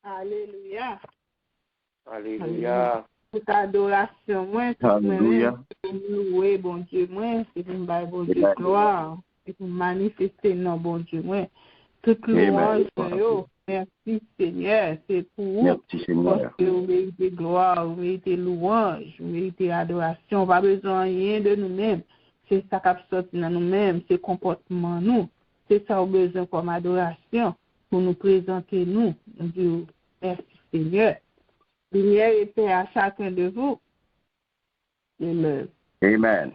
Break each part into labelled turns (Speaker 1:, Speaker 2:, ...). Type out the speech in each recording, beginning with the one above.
Speaker 1: Alléluia.
Speaker 2: Alléluia.
Speaker 1: Toute adoration, moi,
Speaker 3: Alléluia.
Speaker 1: louer, bon Dieu, moi, c'est pour me bon Dieu, gloire. C'est pour manifester, non, bon Dieu, moi. Toute louange, merci Seigneur, c'est pour vous.
Speaker 3: Merci Seigneur.
Speaker 1: Parce que vous méritez gloire, vous méritez louange, vous méritez adoration. Pas besoin de rien de nous-mêmes. C'est ça qui sorti dans nous-mêmes, c'est comportement nous. C'est ça qu'on a besoin comme adoration pour nous présenter nous. Dieu, merci Seigneur. Lumière et paix à chacun de vous. Amen.
Speaker 3: Amen.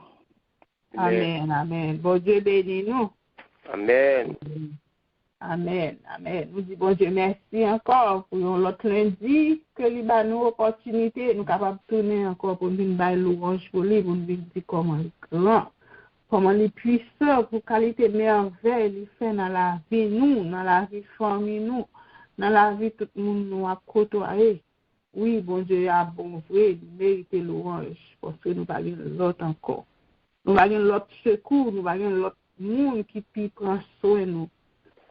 Speaker 1: Amen. Amen. Bon Dieu bénis nous.
Speaker 2: Amen.
Speaker 1: Amen. Amen. Nous disons bon Dieu merci encore pour l'autre lundi que nous avons nous opportunité, nous capables de tourner encore pour nous faire louange pour lui, pour nous dire comment il est grand, comment il est puissant, pour qualité merveille il fait dans la vie nous, dans la vie famille nous, dans la vie tout le monde nous a côtoyé. Oui, bon Dieu a bon vrai, il mérite louange parce que nous n'avons pas l'autre encore. Nous n'avons l'autre secours, nous n'avons l'autre monde qui peut prendre soin de nous.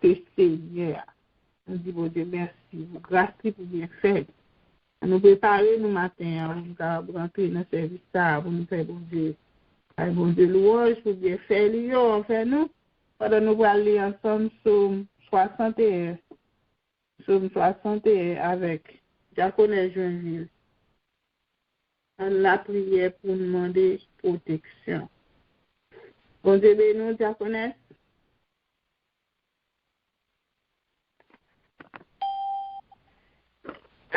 Speaker 1: Que Seigneur. Nous disons, bon Dieu, merci. Vous grâce pour bien faire. Nous préparer nous matin, pour rentrer dans le service, pour nous faire, bon Dieu, louange, pour bien faire, enfin nous. Pendant nous allons aller ensemble, Psaume 61. Psaume 61 avec Diaconesse Joinville. On la prière pour nous demander protection. Bon Dieu, bénis-nous, Diaconesse.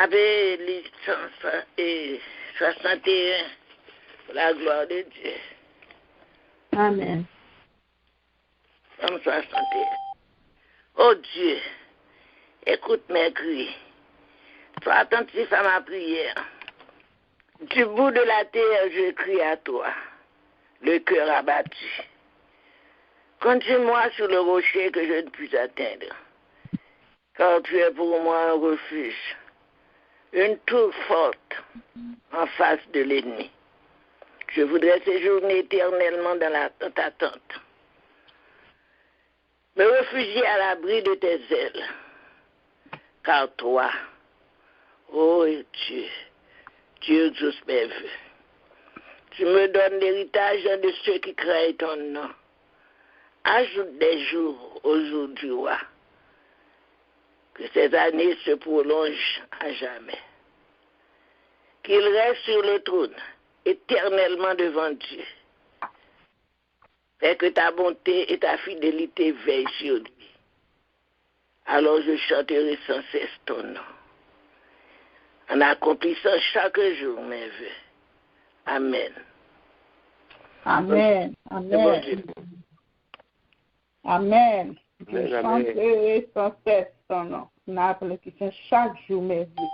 Speaker 4: Avec licence et 61 pour la gloire de Dieu.
Speaker 1: Amen.
Speaker 4: Psalm 61. Oh Dieu, écoute mes cris. Sois attentif à ma prière. Du bout de la terre, je crie à toi, le cœur abattu. Conduis-moi sur le rocher que je ne puis atteindre, car tu es pour moi un refuge, une tour forte en face de l'ennemi. Je voudrais séjourner éternellement dans ta tente, me réfugier à l'abri de tes ailes, car toi, ô Dieu, Dieu exauce mes vœux. Tu me donnes l'héritage de ceux qui craignent ton nom. Ajoute des jours aux jours du roi, que ces années se prolongent à jamais. Qu'il reste sur le trône, éternellement devant Dieu. Fais que ta bonté et ta fidélité veillent sur lui. Alors je chanterai sans cesse ton nom, en accomplissant chaque jour mes vœux. Amen.
Speaker 1: Amen. Amen. Amen. Je chanterai sans cesse ton nom. Chaque jour mes vœux.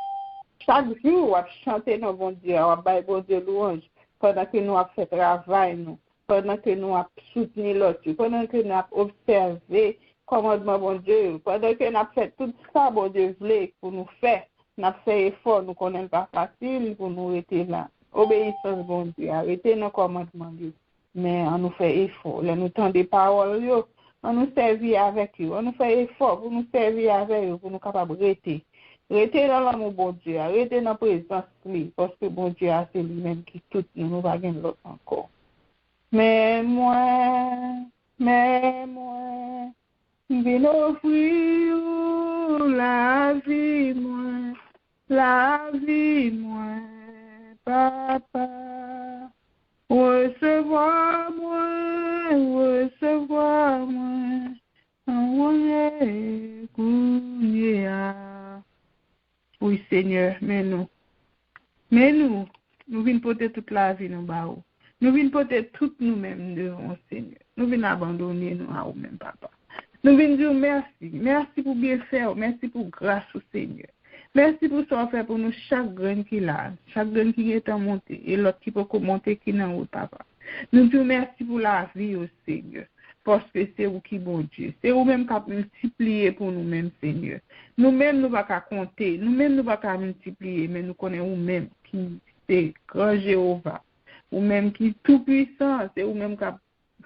Speaker 1: Chaque jour, on va chanter nos bon Dieu, on va bon Dieu louange, pendant que nous avons fait travail, nous, pendant que nous avons soutenu l'autre, pendant que nous avons observé commandement bon Dieu, pendant que nous avons fait tout ça, bon Dieu voulait pour nous faire, nous avons fait effort, nous ne connaissons pas facile pour nous rester là. Obéissance bon Dieu, arrêtez nos commandements, Dieu. Mais on nous fait effort, là, nous tendons des paroles, on nous servit avec eux, on nous fait effort pour nous servir avec eux, pour nous capables de rester. Restez dans l'amour, bon Dieu, restez dans la présence, parce que bon Dieu, c'est lui-même qui tout nous, nous va gagner l'autre encore. Mais moi, viens offrir la vie, moi, papa. Recevoir-moi, oui, Seigneur, mais nous venons porter toute la vie, nous venons porter tout nous-mêmes devant Seigneur. Nous venons abandonner nous à nous-mêmes, papa. Nous venons dire merci pour bien faire, merci pour grâce au Seigneur. Merci pour ce qu'on fait pour nous, chaque graine qui a, chaque graine qui est en montée, et l'autre qui peut monter qui est en haut, papa. Nous disons merci pour la vie au Seigneur, parce que c'est vous qui bon Dieu. C'est vous-même qui avez multiplié pour nous-mêmes, Seigneur. Nous-mêmes, nous ne pouvons pas compter, nous-mêmes, nous ne pouvons pas multiplier, mais nous connaissons vous-même qui c'est grand Jéhovah, vous-même qui est tout puissant, c'est vous-même qui avez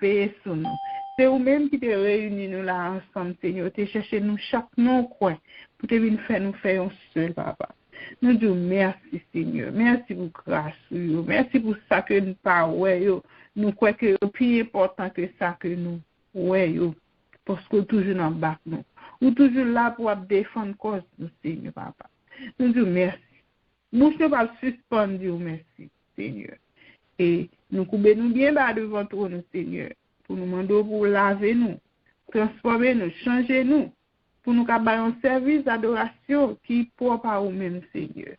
Speaker 1: veillé sur nous. C'est vous-même qui te réunis nous là ensemble, Seigneur. Tu cherché nous chaque non coin pour te venir faire nous faire un seul, papa. Nous disons merci, Seigneur. Merci pour grâce. Merci pour ça que nous parlons. Nous croyons que c'est plus important que ça que nous. Ouais, parce que toujours dans le bac, nous. Ou toujours là pour défendre cause, nous, Seigneur, papa. Nous disons merci. Nous ne pas suspendre, merci, Seigneur. Et nous coupons nous bien bas devant toi, nous, Seigneur, pour nous demander pour laver nous, transformer nous, changer nous, pour nous faire un service d'adoration qui est propre à nous-mêmes, Seigneur.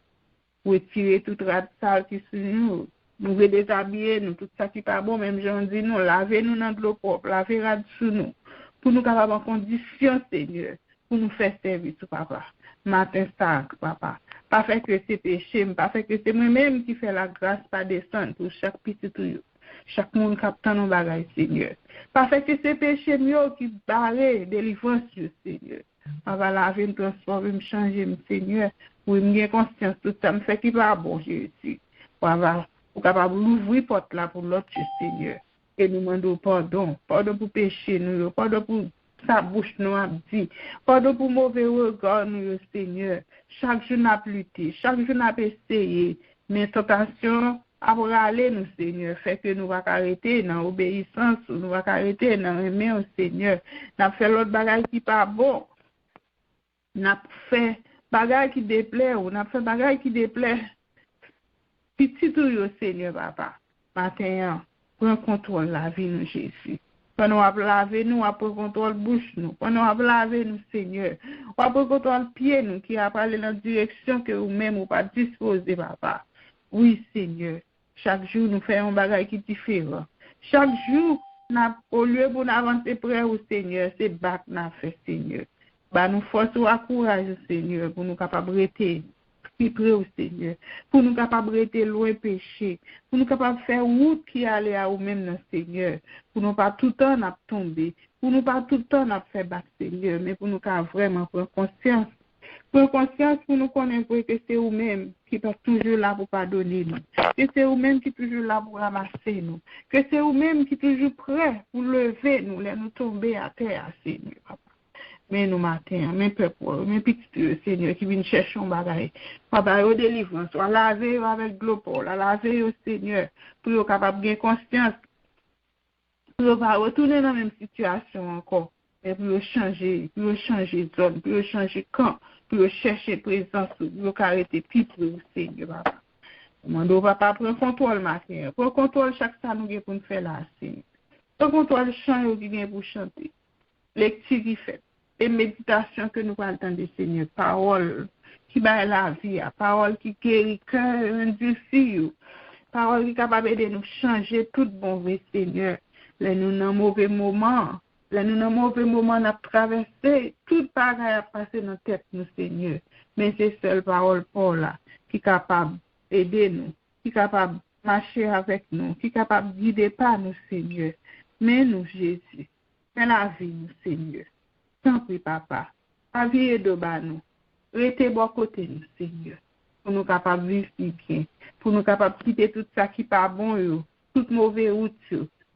Speaker 1: Pour retirer toute rate sale qui sur nous, nous déshabiller nous, tout ça qui n'est pas bon, même j'en dis nous, laver nous dans de l'eau propre, laver rate sur nous, pour nous capables en condition, Seigneur, pour nous faire service, papa. Matin, ça, papa. Pas fait que c'est péché, pas fait que c'est moi-même qui fait la grâce par descendre pour chaque petit tout. Chaque monde qui a nos bagages, Seigneur. Pas fait que c'est péché mieux qui barre délivrance, Seigneur. Papa, laver, me transformer, me changer, Seigneur. Pour me gagner conscience, tout ça me fait qui va bon, Jésus. Papa, pour capable d'ouvrir porte là pour l'autre, Seigneur. Et nous demandons pardon. Pardon pour péché, nous, pardon pour sa bouche nous a dit. Pardon pour mauvais regard, nous, Seigneur. Chaque jour n'a lutté, chaque jour n'a essayé. Mais tentation, après aller, nous, Seigneur, fait que nous va arrêter dans l'obéissance, nous va arrêter dans aimer au Seigneur. N'a fait l'autre bagage qui pas bon. N'a fait bagage qui déplaît, ou n'a fait bagage qui déplaît. Petit tout, Seigneur, papa. Matin, prends contrôle la vie, nous, Jésus. Pendant qu'on laver nous, on peut contrôler bouche nous. Pendant qu'on laver nous, Seigneur, on peut contrôler pied nous, qui a parlé dans la direction que vous-même ou pas disposé, papa. Oui, Seigneur. Chaque jour, nous faisons un bagage qui est différent. Chaque jour, au lieu pour nous avancer près au Seigneur, c'est battre nous fait, Seigneur. Bah, nous force ou courage, Seigneur, pour nous capables de rester plus près au Seigneur, pour nous capables de rester loin péché, pour nous capables de faire route qui allait à nous-mêmes, dans Seigneur, pour nous pas tout le temps tomber, pour nous pas tout le temps faire battre, Seigneur, mais pour nous vraiment prendre conscience. Prendre conscience pour nous connaître que c'est vous-même qui est toujours là pour pardonner nous, que c'est vous-même qui est toujours là pour ramasser nous, que c'est vous-même qui est toujours prêt pour lever nous, les nous tomber à terre, Seigneur, papa. Mais nous matin, mes peuples, mes petits Seigneur, qui viennent chercher un bagage. Papa, au délivrance, à laver avec l'eau, à laver au Seigneur, pour être capable de gagner conscience, pour ne pas retourner dans la même situation encore, mais pour changer de zone, pour changer de camp, pour chercher présence, pour arrêter plus pour le Seigneur, papa. Demandons, papa, prends contrôle matin, prends contrôle chaque fois nous avons pour nous faire là, Seigneur. Prends contrôle chant qui vient pour chanter, lecture qui fait. Et méditation que nous allons entendre, Seigneur, parole qui bat la vie, parole qui guérit cœur endurci, parole qui est capable de nous changer tout bon, Seigneur. Là, nous dans mauvais moment, nous avons traversé, tout pareil a passé dans notre tête, nous, Seigneur. Mais c'est seule parole pour là, qui est capable d'aider nous, qui est capable de marcher avec nous, qui est capable de guider par nous, Seigneur. Mais nous, Jésus, fais la vie, nous, Seigneur. Tant pis, papa. La vie est de bas nous. Restez bon côté nous, Seigneur. Pour nous capables de vivre bien. Pour nous capables de quitter tout ça qui n'est pas bon, toute mauvaise route.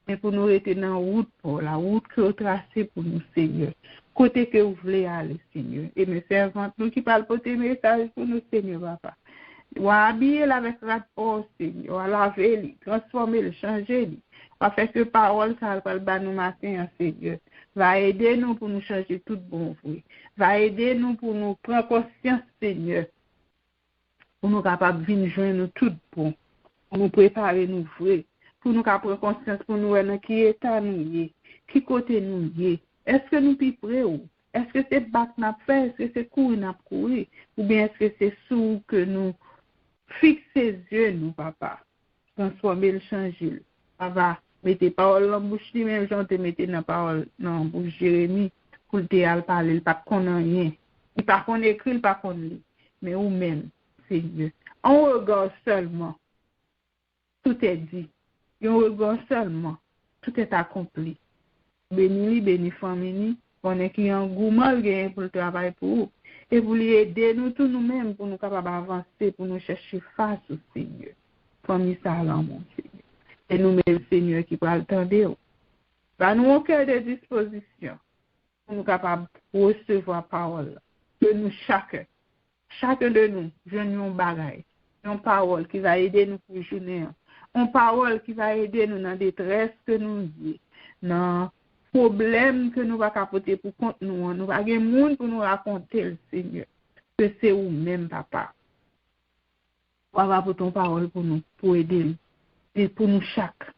Speaker 1: Mais pour nous rester dans la route, pour la route que vous tracez pour nous, Seigneur. Côté que vous voulez aller, Seigneur. Et mes servantes, nous qui parlent pour tes messages pour nous, Seigneur, papa. On va habiller avec rapport, Seigneur. On va laver, transformer, changer. On va faire que parole, ça va le nous matin, Seigneur. Va aider nous pour nous changer tout bon, oui. Va aider nous pour nous prendre conscience, Seigneur. Pour nous capables de venir joindre nous tout bon. Pour nous préparer nous vrai. Pour nous prendre conscience pour nous voir qui état nous y, qui côté nous y. Est-ce que nous sommes prêts ou? Est-ce que c'est battre n'a fait? Est-ce que c'est courir n'a courir? Ou bien est-ce que c'est sous que nous fixer les yeux, nous, papa? Transformer le changer. Papa. Mettez parole dans la bouche, même j'en te mettez dans la parole dans la bouche Jérémie, pour te parler, il pas qu'on rien. Il pas qu'on écrit, il pas qu'on lit. Mais ou même, Seigneur. On regarde seulement, tout est dit. Et on regarde seulement, tout est accompli. Béni, béni famille, on est qui en gourmand pour le travail pour vous. Et vous lui aider nous tous nous-mêmes pour nous capables d'avancer, pour nous chercher face au Seigneur. Famille ça là, mon Seigneur. Et nous-mêmes, Seigneur, qui peut attendre. Bah, nous, au cœur de disposition, pour nous capables de recevoir la parole. Que nous, chacun de nous, joignons un bagage, une parole qui va aider nous pour journée. Une parole qui va aider nous dans la détresse que nous vivons, dans le problème que nous va capoter pour compte nous. Nous va avoir des gens pour nous raconter le Seigneur. Que c'est vous-même, papa. On va avoir ton parole pour nous, pour aider nous. Et pour nous chaque.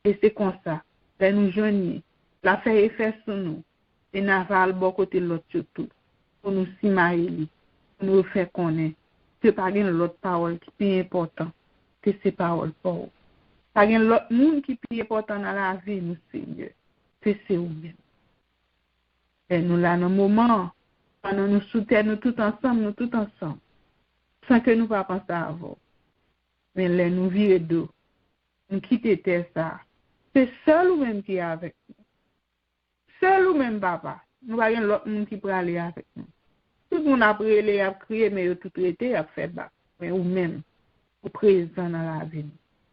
Speaker 1: Et c'est comme ça. Là, nous joignons. La faire effet sur nous. Et nous avons bon côté de l'autre surtout. Pour nous s'imaginer. Pour nous faire connaître. C'est pas l'autre parole qui est important. Que c'est parole pour vous. Pas l'autre monde qui est important dans la vie, nous, Seigneur. Que c'est vous-même. Et nous, là, dans le moment, pendant nous soutenons tout ensemble, sans que nous ne pensions pas à vous. Mais là, nous vivons d'eau. Nous quittons ça. C'est seul ou même qui est avec nous. Seul ou même papa. Nous n'avons pas l'autre monde qui peut aller avec nous. Tout le monde a prié, a crié, mais il a tout traité, a fait bas. Mais ou même, au présent dans la vie.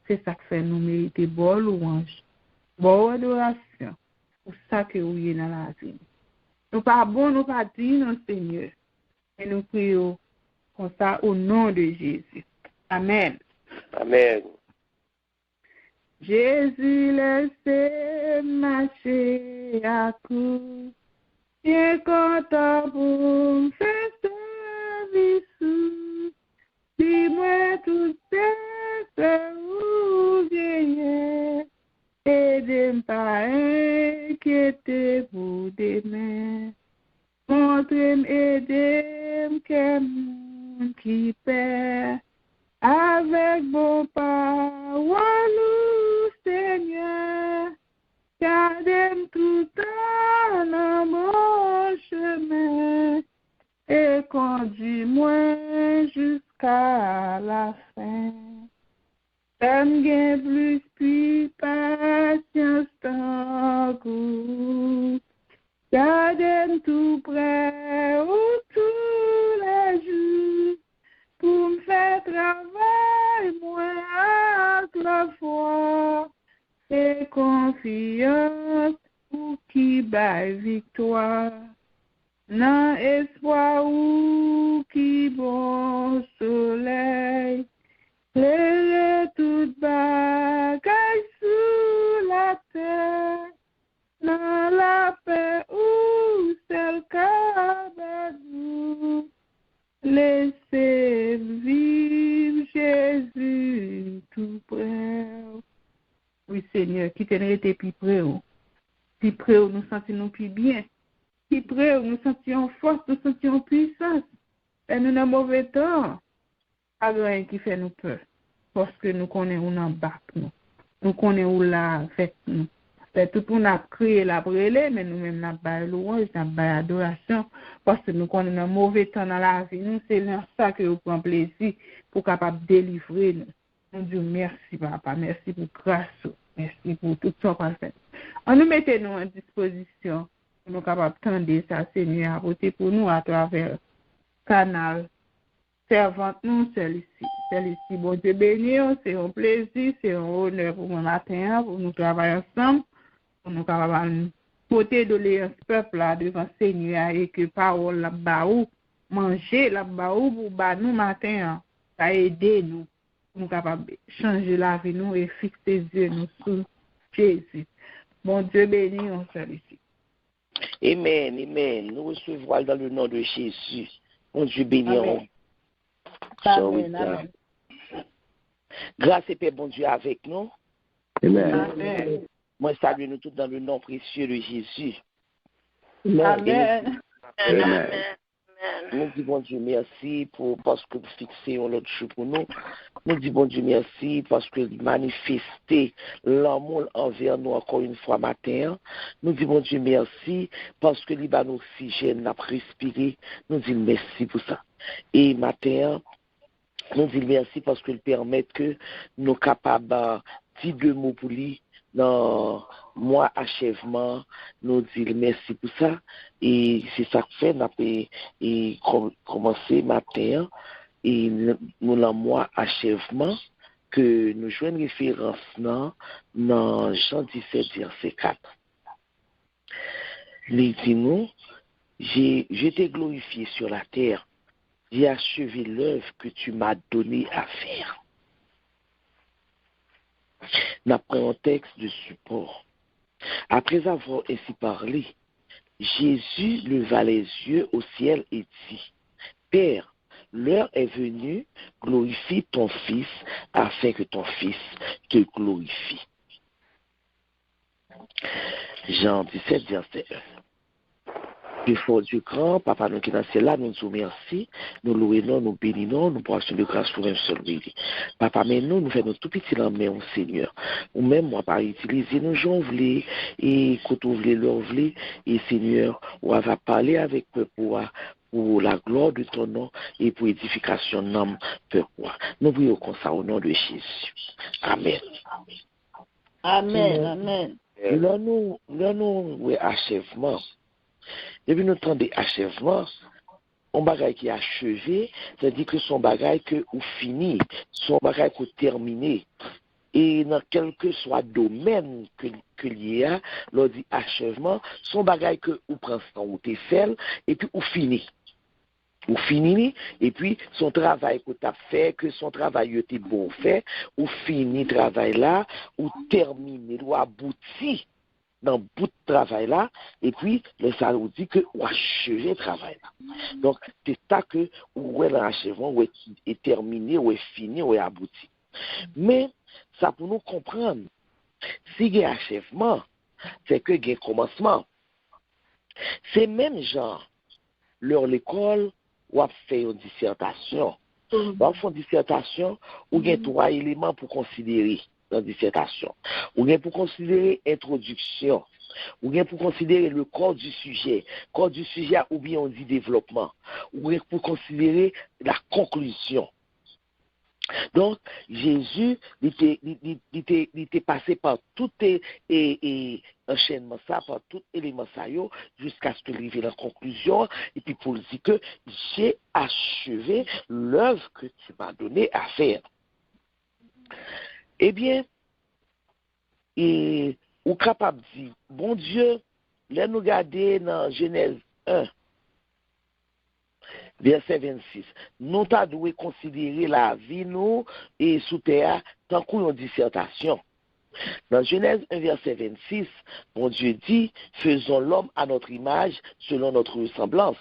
Speaker 1: C'est ça qui fait nous mériter bonne louange, bonne adoration. Pour ça que vous êtes dans la vie. Nous pas bon, nous pas dire non Seigneur. Et nous prions comme ça au nom de Jésus. Amen.
Speaker 2: Amen.
Speaker 1: Jésus laissez marcher à coup. Bien content pour faire service. Dis-moi tout ce vous vieillez. Aidez-moi pas inquiéter pour demain. Montrez-moi, aidez-moi, qu'un monde qui perd. Avec vos paroles, Seigneur, gardez-moi tout dans mon chemin et conduis-moi jusqu'à la fin. Fais-moi plus patience dans goût. Gardez-moi tout près tous les jours. Pour me faire travailler, moi, à la foi, et confiance pour qui baille victoire. Dans espoir ou qui bon soleil, éclairer toute bagaille sous la terre, dans la paix où c'est le cabadou. Laissez vivre Jésus tout près. Oui, Seigneur, qui t'en était plus près. Plus près, nous sentons plus bien. Plus près, nous sentions force, nous sentions puissance. Et nous n'avons mauvais temps. Pas rien qui fait nous peur. Parce que nous connaissons où nous battons. Nous connaissons où là avec nous. Tout le monde a crié la brûlée, mais nous-mêmes, nous avons pas louange, nous avons pas adoration, parce que nous connaissons un mauvais temps dans la vie. Nous, c'est ça que nous prenons plaisir pour capable délivrer nous. Nous disons merci, papa, merci pour grâce, merci pour tout ce qu'on fait. On nous mettait nous en disposition pour nous capables d'entendre ça, Seigneur, apporter pour nous à travers le canal. Servante nous, celle-ci, bon Dieu béni, c'est un plaisir, c'est un honneur pour mon matin, pour nous travailler ensemble. Pour nous capables porter de ce peuple là devant Seigneur et que parole la baou manger la baou pour ba nous matin ça aider nous pour nous capables changer la vie nous et fixer yeux nous sur Jésus. Bon Dieu béni on ici.
Speaker 2: Amen, amen. Nous recevons dans le nom de Jésus. Bon Dieu béni on.
Speaker 1: Amen, amen.
Speaker 2: Grâce et paix bon Dieu avec nous.
Speaker 3: Amen.
Speaker 1: Amen.
Speaker 2: Moi, salue nous tous dans le nom précieux de Jésus.
Speaker 1: Amen.
Speaker 3: Amen.
Speaker 2: Nous disons bon Dieu merci parce que vous fixez l'autre jour pour nous. Nous disons bon Dieu merci parce que vous manifestez l'amour envers nous encore une fois matin. Nous disons bon Dieu merci parce que nous avons oxygène à respirer. Nous disons merci pour ça. Et matin, nous disons merci parce que permet que nous sommes capables de dire deux mots pour lui. Dans moi achèvement nous disons merci pour ça et c'est ça que fait nous commencer matin et nous dans moi achèvement que nous jouons une référence dans Jean 17 verset 4 Il dit nous, je t'ai glorifié sur la terre, j'ai achevé l'œuvre que tu m'as donné à faire. Nous prenons un texte de support. Après avoir ainsi parlé, Jésus leva les yeux au ciel et dit, Père, l'heure est venue, glorifie ton Fils, afin que ton Fils te glorifie. Jean 17, verset 1. Du fort du grand, Papa, nous qui dans le ciel là, nous nous merci, nous louons, nous bénissons, nous poursuivons de grâce pour un seul béni. Papa, mais nous faisons tout petit dans main au Seigneur. Ou même, moi, par utiliser nos gens voulés, et quand on voulait leur voulait, et Seigneur, on va parler avec eux pour la gloire de ton nom et pour l'édification de notre peuple. Nous prions comme ça au nom de Jésus. Amen.
Speaker 4: Amen, amen.
Speaker 2: Là, nous, achèvement. Depuis notre temps d'achèvement, on bagaille qui est achevé, c'est-à-dire que son bagaille que ou fini, son bagaille que terminé. Et dans quel que soit domaine que il y a, lors du achèvement, son bagaille que ou prend son ou t'es fait, et puis ou fini. Ou fini, et puis son travail que tu as fait, que son travail était bon fait, ou fini travail là, ou terminé, ou abouti dans le bout de travail là, et puis le salaud dit que ou achevé le travail là. Donc, c'est ça que ou est l'achèvement, ou est terminé, ou est fini, ou est abouti. Mais, ça pour nous comprendre, si il y a achèvement, c'est que il y a commencement. C'est même genre, leur l'école, ou a fait une dissertation. Dans une dissertation, ou il y a 3 éléments pour considérer dans la dissertation. Ou bien pour considérer introduction, ou bien pour considérer le corps du sujet ou bien on dit développement, ou bien pour considérer la conclusion. Donc, Jésus, il était passé par tout et enchaînement ça, par tout élément ça, jusqu'à ce qu'il arrive à la conclusion, et puis pour dire que j'ai achevé l'œuvre que tu m'as donné à faire. Eh bien, et ou capable de dire, bon Dieu, là nous regarder dans Genèse 1, verset 26, nous devons considérer la vie nous et sous terre tant qu'une dissertation. Dans Genèse 1, verset 26, bon Dieu dit, faisons l'homme à notre image, selon notre ressemblance,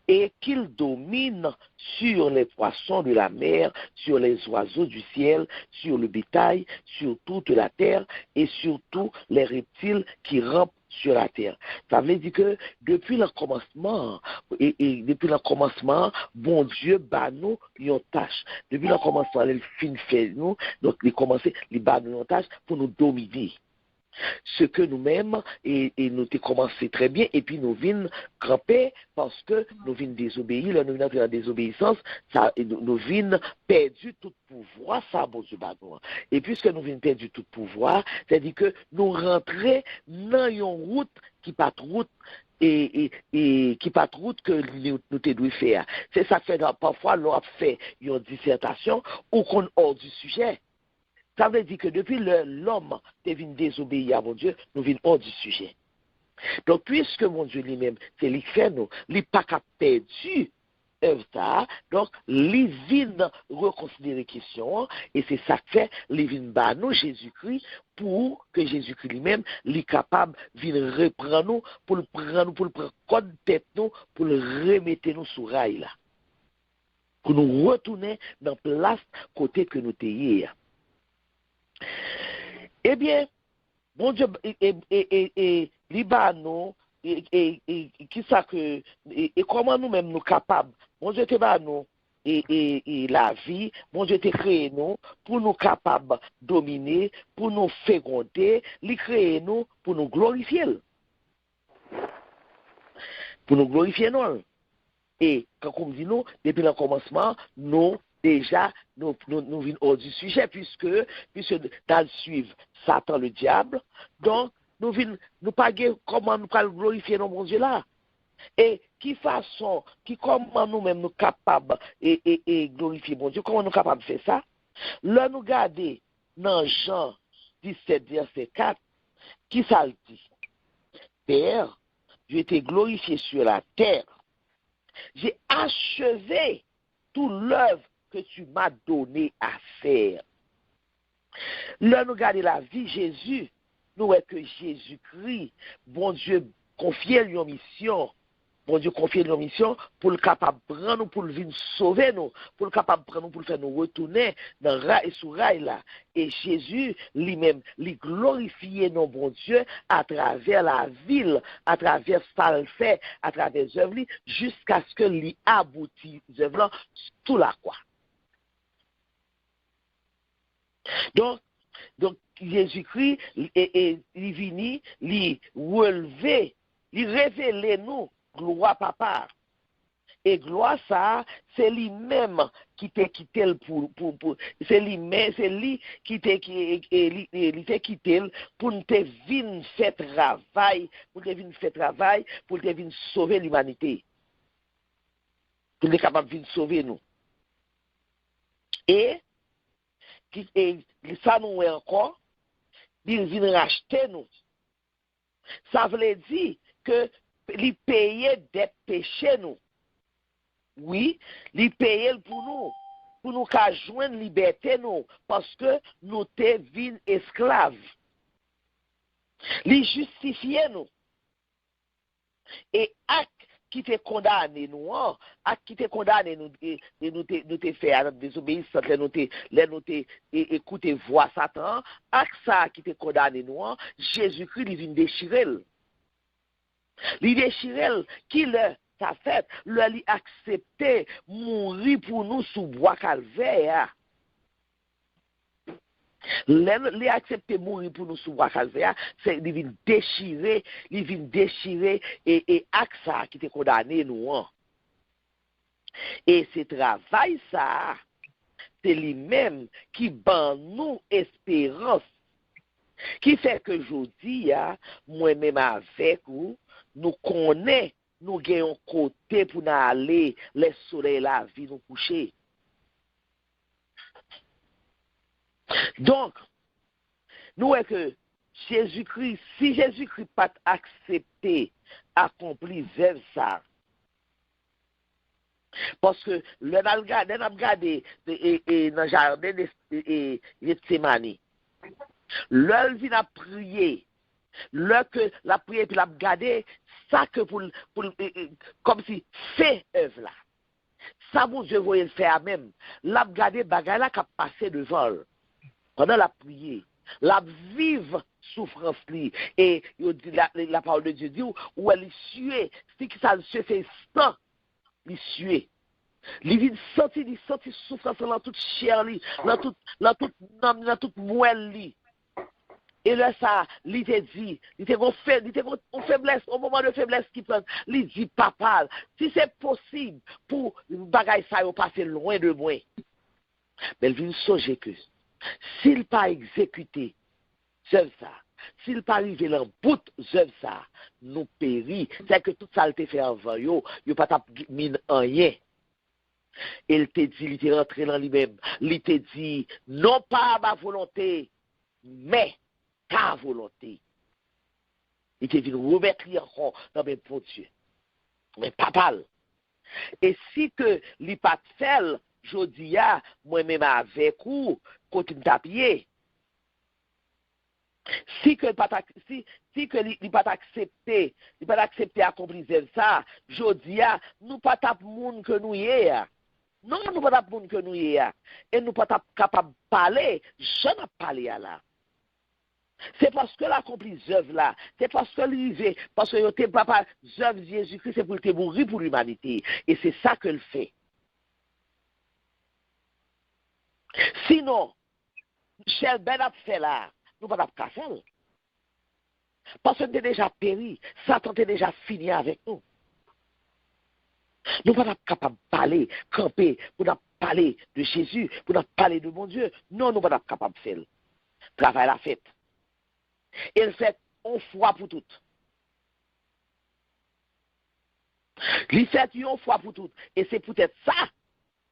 Speaker 2: et qu'il domine sur les poissons de la mer, sur les oiseaux du ciel, sur le bétail, sur toute la terre et sur tous les reptiles qui rampent sur la terre. Ça veut dire que depuis le commencement, depuis le commencement, bon Dieu bat nous une tâche. Depuis le commencement, il fin fait nous, donc il commence, il bat nous une tâche pour nous dominer. Ce que nous-mêmes, et nous avons commencé très bien, et puis nous venons camper parce que nous venons désobéir, là, nous venons entrer en désobéissance, nous venons perdu tout pouvoir, ça, bon Dieu, et puisque nous venons perdu tout pouvoir, c'est-à-dire que nous rentrons dans une route qui pas de route, et qui pas de route que nous devons faire. C'est ça que fait parfois, l'on fait une dissertation ou qu'on hors du sujet. Ça veut dire que depuis l'homme est venu désobéir à mon Dieu, nous venons hors du sujet. Donc, puisque mon Dieu lui-même, c'est lui qui fait nous, il n'est pas perdu œuvre ça, donc, il vient reconsidérer la question, et c'est ça que fait, il vient battre nous, Jésus-Christ, pour que Jésus-Christ lui-même, il est capable de reprendre nous, pour le prendre code tête nous, pour le remettre nous sur rail là. Pour nous retourner dans la place côté que nous étions hier. Eh bien, bon Dieu, Libanon, qui ça que, et comment nous-mêmes nous capables, bon Dieu te bat nous, et la vie, bon Dieu te créé nous, pour nous capables de dominer, pour nous féconder, il crée nous, pour nous glorifier. Pour nous glorifier nous. Et, quand on dit nous, depuis le commencement, nous, déjà, nous venons hors du sujet, puisque dans le suivre Satan le diable, donc nous venons, nous pas comment nous pouvons glorifier nos bon Dieu là. Et comment nous-mêmes nous capables et glorifier mon Dieu, comment nous capables de faire ça? Là, nous garder dans Jean 17, verset 4, qui ça le dit? Père, Dieu était glorifié sur la terre. J'ai achevé toute l'œuvre que tu m'as donné à faire. Là, nous regardons la vie de Jésus, nous voyons que Jésus-Christ, bon Dieu, confiait lui en mission. Bon Dieu, confiait lui en mission pour le capable de prendre nous, pour le venir sauver nous, pour le capable de prendre nous, pour le faire nous retourner dans le rail et sous rail là. Et Jésus, lui-même, lui glorifiait nos bon Dieu à travers la ville, à travers ce qu'il fait, à travers les œuvres, jusqu'à ce que lui aboutisse les œuvres sous la croix. Donc Jésus-Christ est venu, lui relever, lui révéler nous, gloire papa. Et gloire ça, c'est lui-même qui t'a quitté pour c'est lui-même, c'est lui qui t'a quitté pour te venir faire travail, pour te venir sauver l'humanité. Pour être capable de venir sauver nous. Et ça nous est encore, il vient racheter nous. Ça veut dire que il paye des péchés nous. Oui, il paye pour nous qu'à joindre liberté nous, parce que nous t'es vin esclaves. Il justifie nous. Et acte qui t'est condamné nous, acte qui t'est condamné nous t'es fait à notre désobéissance, nous t'es écouter voix Satan, acte ça qui t'est condamné nous, Jésus-Christ il vient déchirer. Il déchirer qui le ça fait, lui accepter mourir pour nous sous bois calvaire. Les accepter mourir pour nous sous bois calvaire, c'est il vient déchirer et acte ça qui t'est condamné nous. Et ce travail ça, c'est lui-même qui ban nous espérance, qui fait que aujourd'hui, moi-même avec vous, nous connaissons, nous gagnons côté pour nous aller, les soleils la vie nous coucher. Donc, nous voyons que Jésus-Christ, si Jésus-Christ n'a pas accepté, accompli ça, parce que le n'a regardé dans le jardin de Gethsémani, l'heure vient à prier, l'heure que la prière puis la garder, ça que pour comme si fait œuvre là. Ça bon Dieu voyait le faire même. La garder bagaille là qui a passé devant pendant la prière. La vive souffrance li et la parole de Dieu dit où elle suait, si que ça se fait instant, il suait. Il vient sentir souffrance dans toute chair li, dans toute moelle li. Et là, ça, il te dit, il te faiblesse, au moment de faiblesse qui prend, il dit, papa, si c'est possible pour bagaille ça, passer loin de moi. Mais il vient songer que, s'il pas exécuté, ça, s'il pas arrivé dans bout de ça, nous périt. C'est que tout ça, il te fait avant, yo pas tap mine en rien. Il te dit, il te rentré dans lui-même, il te dit, non pas ma volonté, mais ta volonté. Il te vient remettre encore dans mes bon Dieu. Mais papa. Et si que li pas fait, je dis moi-même avec vous, côté de tapier. Si que li pas accepté, accomplir ça, je dis nous pas tap moun que nous y est. Non, nous pas tap moun que nous y est. Et nous pas tap capable de parler, je n'ai parlé à là. C'est parce que l'accompli œuvre là, c'est parce que l'arrivée, parce que t'es papa, œuvre Jésus-Christ, c'est pour te mourir pour l'humanité. Et c'est ça qu'elle fait. Sinon, Michel Ben a fait là, nous ne pouvons pas faire. Parce que nous avons déjà péri, Satan est déjà fini avec nous. Nous ne sommes pas capables de parler, camper, pour nous parler de Jésus, pour nous parler de mon Dieu. Non, nous ne sommes pas capables de faire. Travail la fête. Il fait une fois pour toutes. Il fait une fois pour toutes. Et c'est peut-être ça.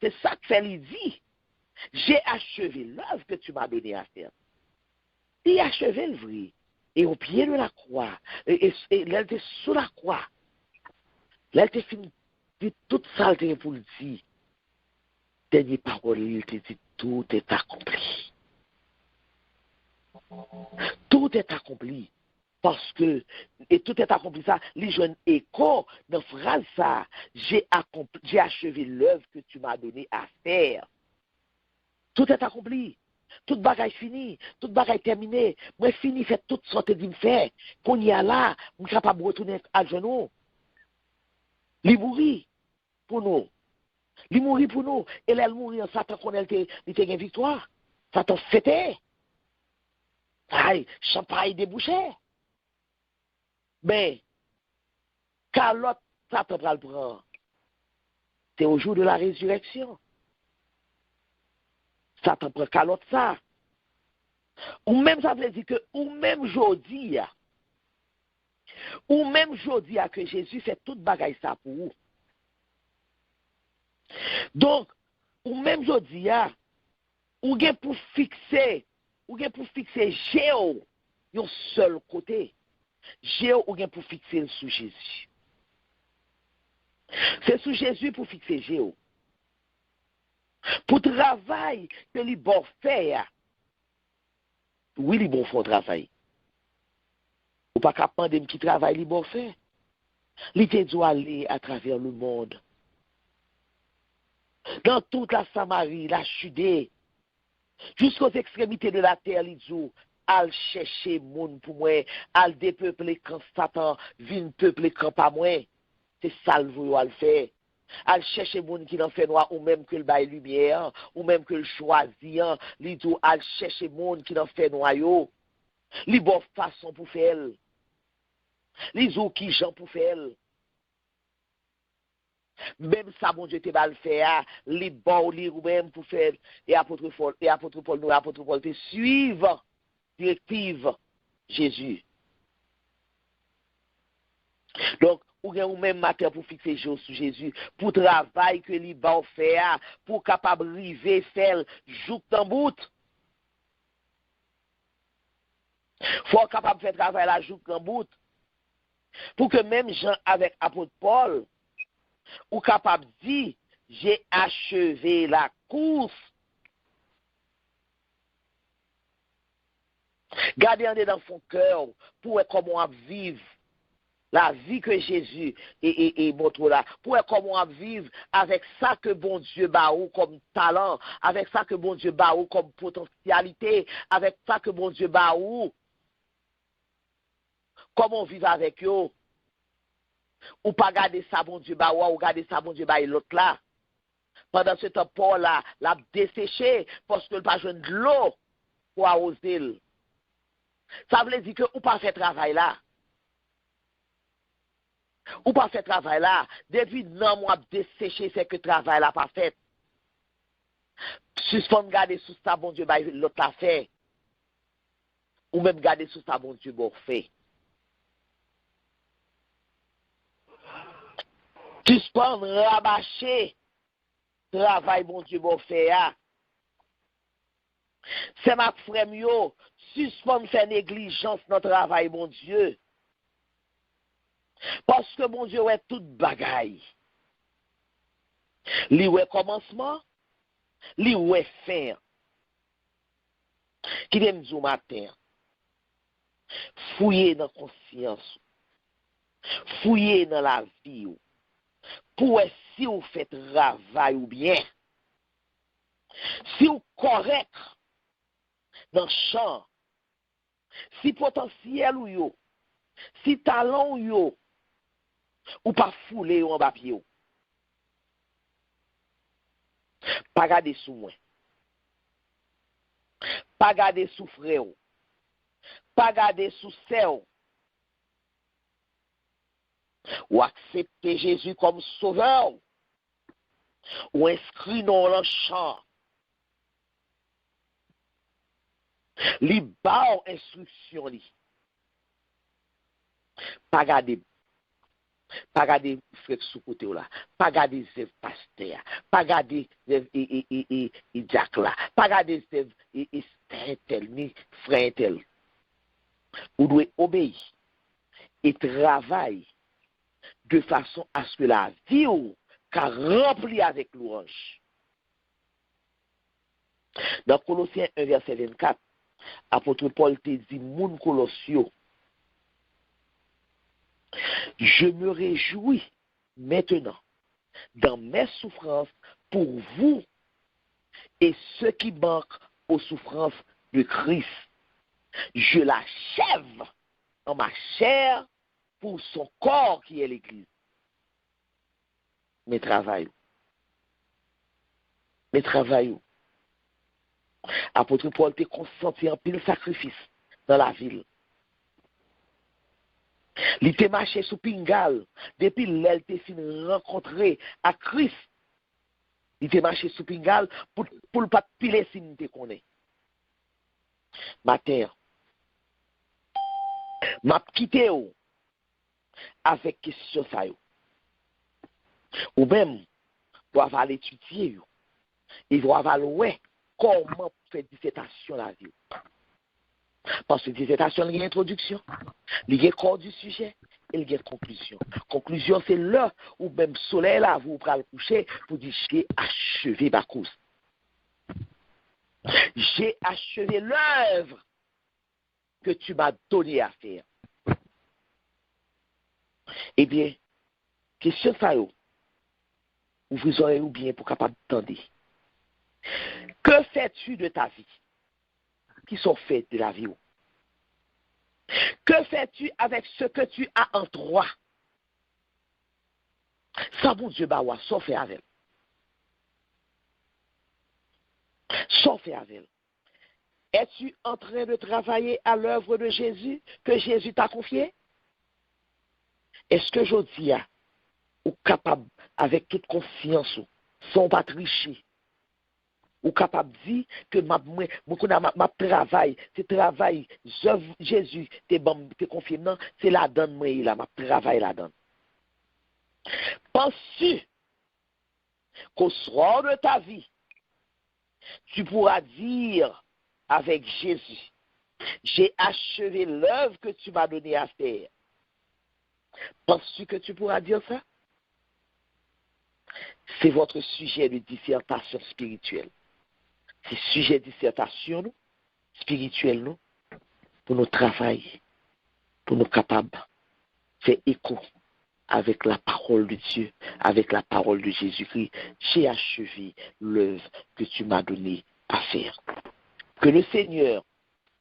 Speaker 2: C'est ça que fait il dit. J'ai achevé l'œuvre que tu m'as donné à faire. Il a achevé le vrai. Et au pied de la croix, et là, était sous la croix, là, était fini de toute saleté pour le dire. Dernière parole, il te dit, tout est accompli. Tout est accompli. Parce que, et tout est accompli ça, les jeunes échos, dans la phrase ça, j'ai achevé l'œuvre que tu m'as donné à faire. Tout est accompli. Tout bagaille fini, tout bagaille terminé. Moi fini, fait toute sorte de me faire. Qu'on y a là, je suis capable de retourner à genoux. Il mourit pour nous. Il mourit pour nous. Et là, il mourit, Satan connaît une victoire. Satan fêtait. Aïe, champagne débouché. Mais, quand l'autre Satan va le prendre, c'est au jour de la résurrection. Satan prend calotte ça. Ou même ça veut dire que, ou même aujourd'hui, que Jésus fait toute bagaille ça pour vous. Donc, ou même aujourd'hui, ou bien pour fixer Géo, un seul côté. Géo, ou bien pour fixer sous Jésus. C'est sous Jésus pour fixer Géo. Pour travail que les bons faire. Oui, les bons font travail. Ou pas qu'à pandémie qui travaille les bons faire. Les doit aller à travers le monde. Dans toute la Samarie, la Judée, jusqu'aux extrémités de la terre, les dit, al chercher moun pour moi, al dépeupler quand Satan vient peupler quand pas moi. C'est ça le voyou al faire. Al chercher moun qui n'en fait noir, ou même que le bail lumière, ou même que le choisir, li dou al chercher moun qui n'en fait noir yo. Li bon façon pour faire. Li dou qui gens pour faire. Même ça, bon Dieu, te va le faire, li bon li ou même pour faire, et apôtre Paul te suivre directive Jésus. Donc, ou même matin pour fixer jour sur Jésus, pour travail que li bon faire, pour capable river faire jouk dans bout. Faut capable faire travail la jouk dans bout. Pour que même Jean avec apôtre Paul, ou capable de dire, j'ai achevé la course. Gardez en dans son cœur pour comment vivre la vie que Jésus et montre là. Pour comment vivre avec ça que bon Dieu bat ou comme talent, avec ça que bon Dieu bat ou comme potentialité, avec ça que bon Dieu bat ou comment vivre avec eux. Ou pas garder ça, bon Dieu, ou garder ça, bon Dieu, et l'autre là. Pendant ce temps, Paul là, l'a desséché parce que le pas jeune de l'eau pour arroser. Ça veut dire que ou pas fait travail là. Ou pas fait travail là. Depuis non, moi, desséché, c'est que travail là pas fait. Suspendre garder sous ça, bon Dieu, l'autre l'a fait. Ou même garder sous ça, bon Dieu, bon fait. Suspendre, rabâcher, travail, bon Dieu, bon fait. C'est ma frère, suspendre, faire négligence dans le travail, bon Dieu. Parce que, bon Dieu, ouais, toute bagaille. Li ouais commencement, li ouais fin. Qui vient du matin. Fouiller dans la conscience. Fouiller dans la vie. Pour si vous faites travail ou bien, si vous correct dans le champ, si potentiel ou yo, si talent ou yo, ou pas foulé ou en bas pied. Pas garder sous moi. Pas garder sous frère. Pas garder sous sœur. Ou accepter Jésus comme sauveur, ou inscrit dans le champ. Li ba instruction li. Pas garder frère sous côté là, pas garder zèv pasteur, pas garder zèv et Jack là, pas garder zèv et tel ni frère tel. Vous devez obéir et travailler de façon à ce que la vie soit remplie avec louange. Dans Colossiens 1, verset 24, apôtre Paul te dit, moun Colossio, je me réjouis maintenant dans mes souffrances pour vous et ceux qui manquent aux souffrances de Christ. Je l'achève en ma chair pour son corps qui est l'Église. Mes travail. Apôtre Paul te consenti en pile sacrifice dans la ville. Il te marché sous Pingal depuis l'elle te fin rencontré à Christ. Il te marché sous Pingal pour le pas piler si nous te connaît. Matin, m'a quitté avec question ça yo. Ou même pour avoir étudié yo. Il va avoir ouais comment faire dissertation la vie. Parce que dissertation il y a introduction, il y a corps du sujet et il y a conclusion. Conclusion c'est là où même soleil là vous prenez le coucher pour dire j'ai achevé ma course. J'ai achevé l'œuvre que tu m'as donné à faire. Eh bien, question ça yo. Ouvrez les oreilles ou bien pour capable d'entendre. Que fais-tu de ta vie? Qui sont faits de la vie? Que fais-tu avec ce que tu as en toi? Ça, mon Dieu, bah, sauf fait avec. Sauf fait avec. Es-tu en train de travailler à l'œuvre de Jésus que Jésus t'a confié? Est-ce que je dis, ou capable, avec toute confiance, sans pas tricher, ou capable de dire que ma travail, c'est travail, Jésus te confié, non, c'est la donne, moi, il a ma travail la donne. Penses-tu qu'au soir de ta vie, tu pourras dire avec Jésus, j'ai achevé l'œuvre que tu m'as donnée à faire? Penses-tu que tu pourras dire ça? C'est votre sujet de dissertation spirituelle. C'est sujet de dissertation spirituelle nous, pour nous travailler, pour nous capables de faire écho avec la parole de Dieu, avec la parole de Jésus-Christ. J'ai achevé l'œuvre que tu m'as donnée à faire. Que le Seigneur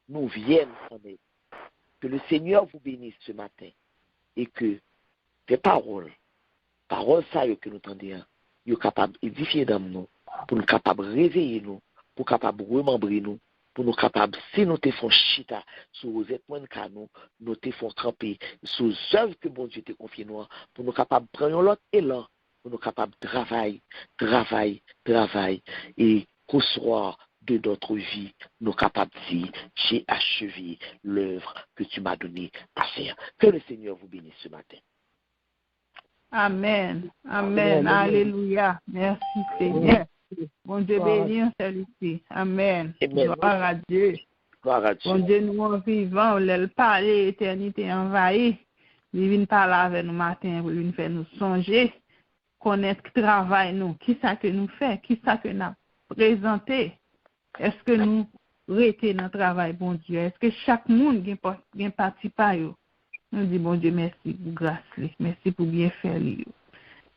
Speaker 2: nous vienne en aide. Que le Seigneur vous bénisse ce matin. Et que tes paroles ça que nous entendons, nous capables d'édifier dans nous, pour nous capables de réveiller nous, pour nous capables de remembrer nous, pour nous capables, si nous te font chita sur vos êtres canon, nous te font camper sur les œuvres que bon Dieu te confie nous, pour nous capables de prendre l'autre élan, pour nous capables de travailler, et qu'au soir de notre vie, nous capables de dire, j'ai achevé l'œuvre que tu m'as donnée à faire. Que le Seigneur vous bénisse ce matin.
Speaker 1: Amen. Alléluia. Merci Seigneur. Bon Dieu béni, on salue. Amen. Gloire à Dieu. Bon Dieu, nous en vivant, on l'a parlé, l'éternité envahie. Il vient parler avec nous matin, il vient faire nous songer, connaître le travail nous, qui ça que nous fait, qui ça que nous présenté. Est-ce que nous restons dans le travail, bon Dieu? Est-ce que chaque monde a participé? Nous disons, bon Dieu, merci pour grâce, merci pour bien faire.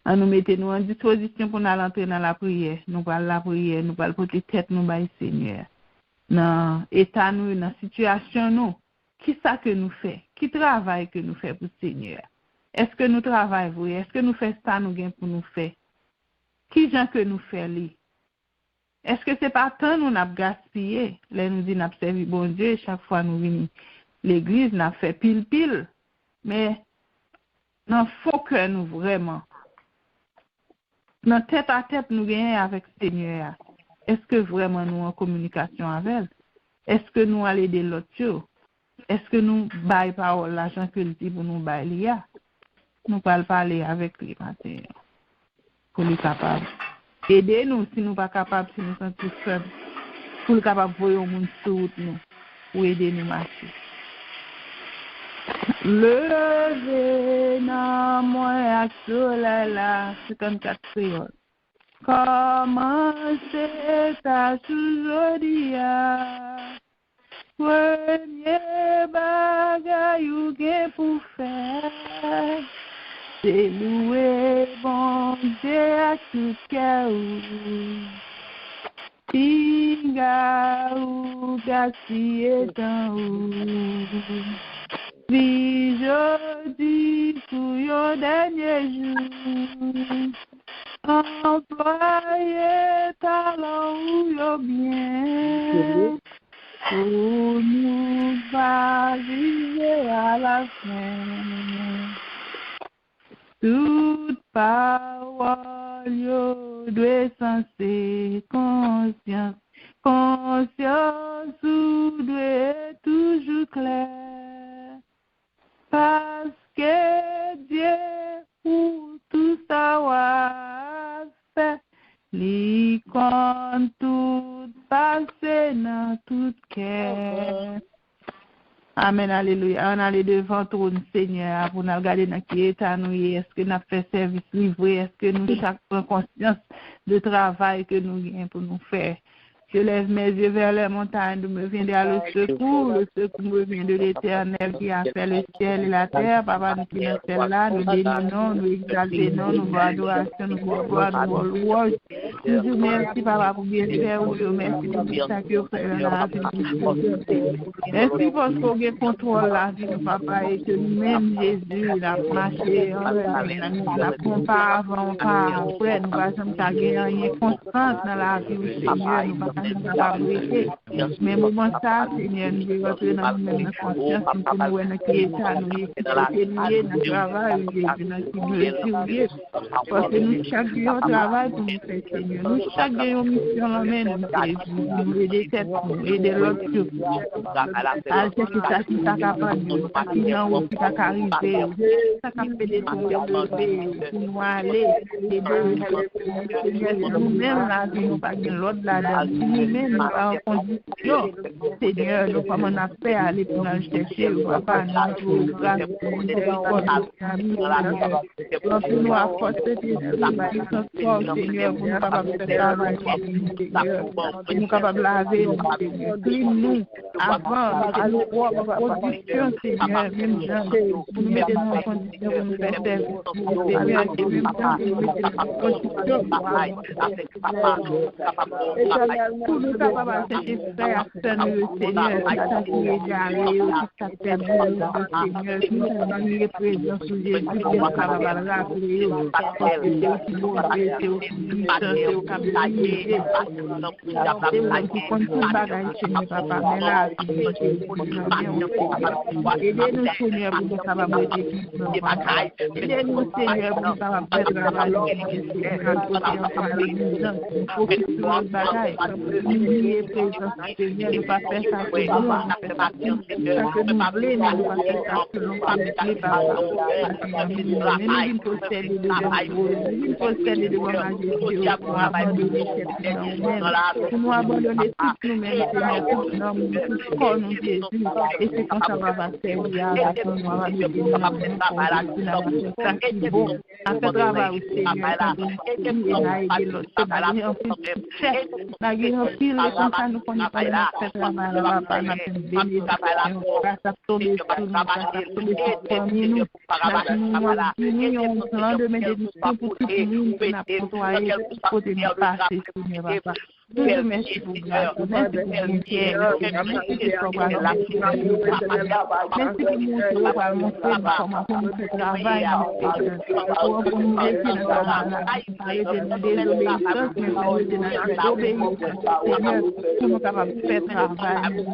Speaker 1: Nous mettons en disposition pour nous entrer dans la prière. Nous parlons la prière, nous parlons pour les têtes, nous parlons Seigneur. Dans l'état, nous, dans la situation, nous, qui ça que nous fait? Qui travail que nous fait pour le Seigneur? Est-ce que nous travaillons? Est-ce que nous faisons ça nous pour nous faire? Qui gens que nous faisons? Est-ce que c'est pas tant nous n'a gaspillé? Là, nous dit, n'a servi bon Dieu, chaque fois nous venons l'église, n'a fait pile. Mais, non, faut que nous vraiment, dans tête à tête, nous gagnons avec le Seigneur. Est-ce que vraiment nous en communication avec elle? Est-ce que nous allons aider l'autre? Est-ce que nous baillons parole l'argent que le dit pour nous bailler? Nous allons parler avec lui matin pour lui capable. Aidez-nous si nous ne sommes pas capables, si nous sommes tous seuls, pour le capable de voir au monde sur nous, pour aider nous marcher. Levé dans moi à soleil là, 54 créole. Comment c'est ta aujourd'hui? Premier bagay ou gen pour faire, c'est louer bon Dieu à tout cœur. Tinga ou gaspiller temps ou. Puis jodi pour yon dernier jour, employé talent ou yo bien, pour nous arriver à la fin. Toute parole yo doit senser conscience, conscience ou doit toujours clair. Parce que Dieu pour tout savoir fait, li compte tout passé dans tout cœur. Amen, alléluia. On allait devant ton Seigneur pour nous regarder dans qui état nous est. Est-ce que nous avons fait service livré? Est-ce que nous avons conscience de travail que nous avons pour nous faire? Je lève mes yeux vers les montagnes, d'où me viendra le secours me vient de l'Éternel qui a fait le ciel et la terre. Papa, nous qui sommes celle-là, nous bénissons, nous exaltons, nous voulons adoration, nous voulons gloire, nous voulons louange. Nous disons merci, Papa, pour bien faire, merci pour tout ça que vous faites dans la vie. Merci parce qu'on a contrôle la vie, Papa, et que nous-mêmes, Jésus, la marché, nous n'avons pas avant, pas après, nous ne pas gagner constance dans la vie, Seigneur, nous mais moment ça, Seigneur, nous devons rentrer dans notre conscience, nous pouvons nous créer ça, nous évoluer dans le travail, parce que nous, chaque jour, on travaille pour nous faire, Seigneur. Nous, chaque jour, mission, nous aider tête, nous aider l'autre. C'est ça qui t'a capable, qui n'a pas arrivé, ça t'a fait des trucs pour nous aller, nous-mêmes, là, nous pas l'autre là-dedans. Nous-mêmes, en condition, Seigneur, nous comme on a fait aller pour nous chercher, papa, nous grâce, nous nous apporter des choses, Seigneur, pour nous capables de faire travail, pour nous capables de laver, nous, avant, production, Seigneur, même pour nous mettre dans une condition pour nous faire service, Seigneur, et même temps, pour nous mettre dans une condition, pour nous capables de chercher frère, Seigneur, ça qui est garé, ça permet, Seigneur, nous sommes les présents sous Jésus, pour nous capables de rappeler, parce que c'est aussi bon, c'est aussi puissant, c'est au cabinet, c'est aussi qui compte tout le bagage, Seigneur, papa, mais là, aidez-nous, Seigneur, pour nous capables de aidez-nous, Seigneur, pour nous capables de faire travail, pour que tout le bagage, nous présence, Seigneur, nous pas faire ça pour nous, parce que nous voulons, nous pas faire ça pour nous, pas nous par mais nous posséder de bon majesté, pour abandonner pour nous abandonner tout nous-mêmes, Seigneur, tout nous, tout corps, nous, Jésus, et c'est comme ça va faire, oui, avec nous, on va nous bénir, ça qui est bon, à ce travail, Seigneur, et là, aider l'autre, la guerre, pile, comme ça, nous connaissons pas ce travail, là, papa, nous avons bénédiction, grâce à ton esprit, grâce à ton esprit, parmi nous, nous avons un plan de bénédiction pour tout le monde, pour nous côtoyer, pour nous passer, Seigneur, papa. Nous te remercions pour grâce, merci pour mon Pierre, merci pour ton merci pour montrer comment nous fait travail, pour nous laisser dans la désobéissance, mais pour nous laisser dans l'obéissance, Seigneur, pour nous capables de faire travail, nous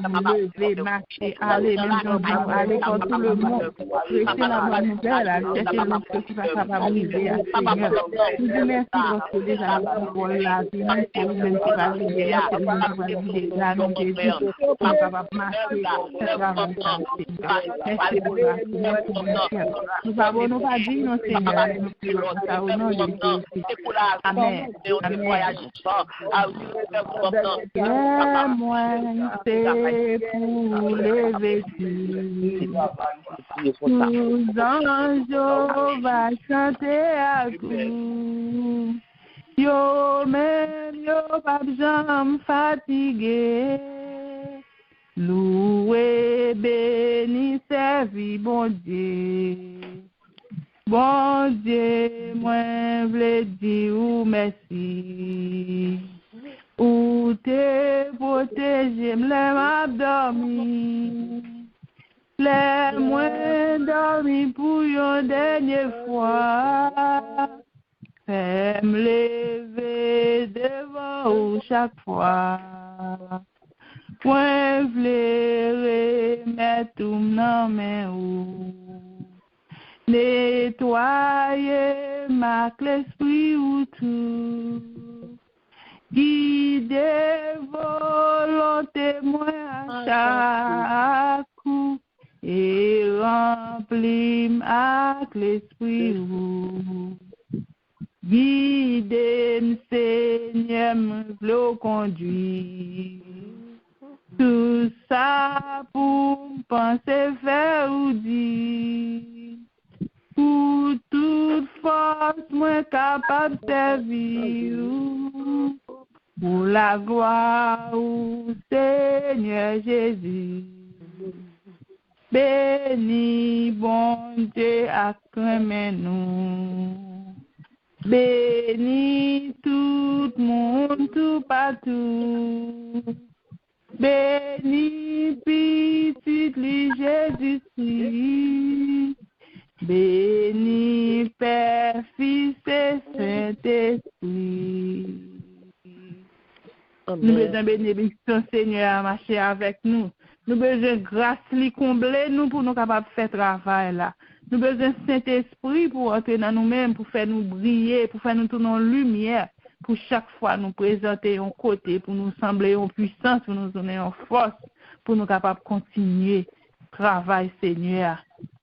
Speaker 1: lever, marcher, aller, même dans aller pour tout le monde, rester la bonne nouvelle, chercher l'autre qui va capable d'arriver à Seigneur. Nous te remercions parce que déjà nous pouvons la vie, même si Tous anges va chanter à vous. Yo même yo pas jamais fatigué. Loué, béni, servi, bon Dieu. Bon Dieu, moi v'le dire ou merci. Ou te protégé, m'l'aime abdormi. Les moins dormi pour une dernière fois. Fais-me lever devant ou chaque fois. Point v'lere, mettre tout dans mes ou. Nettoyer ma l'esprit ou tout. Guider volonté moi à chaque coup. Et remplis avec l'esprit ou. Guidez-moi, Seigneur, me conduire. Tout ça pour penser, faire ou dire. Pour toute force, moi capable de servir. Pour la gloire, Seigneur Jésus. Béni, bon Dieu, acclamez-nous. Béni tout le monde, tout partout. Béni petit Jésus-Christ. Béni Père, Fils et Saint-Esprit. Nous besoin bénédiction Seigneur à marcher avec nous. Nous besoin grâce li combler nous pour nous capables de faire travail là. Nous besoin Saint-Esprit pour entrer dans nous-mêmes, pour faire nous briller, pour faire nous tourner en lumière, pour chaque fois nous présenter un côté, pour nous sembler en puissance, pour nous donner en force, pour nous capables de continuer travail Seigneur.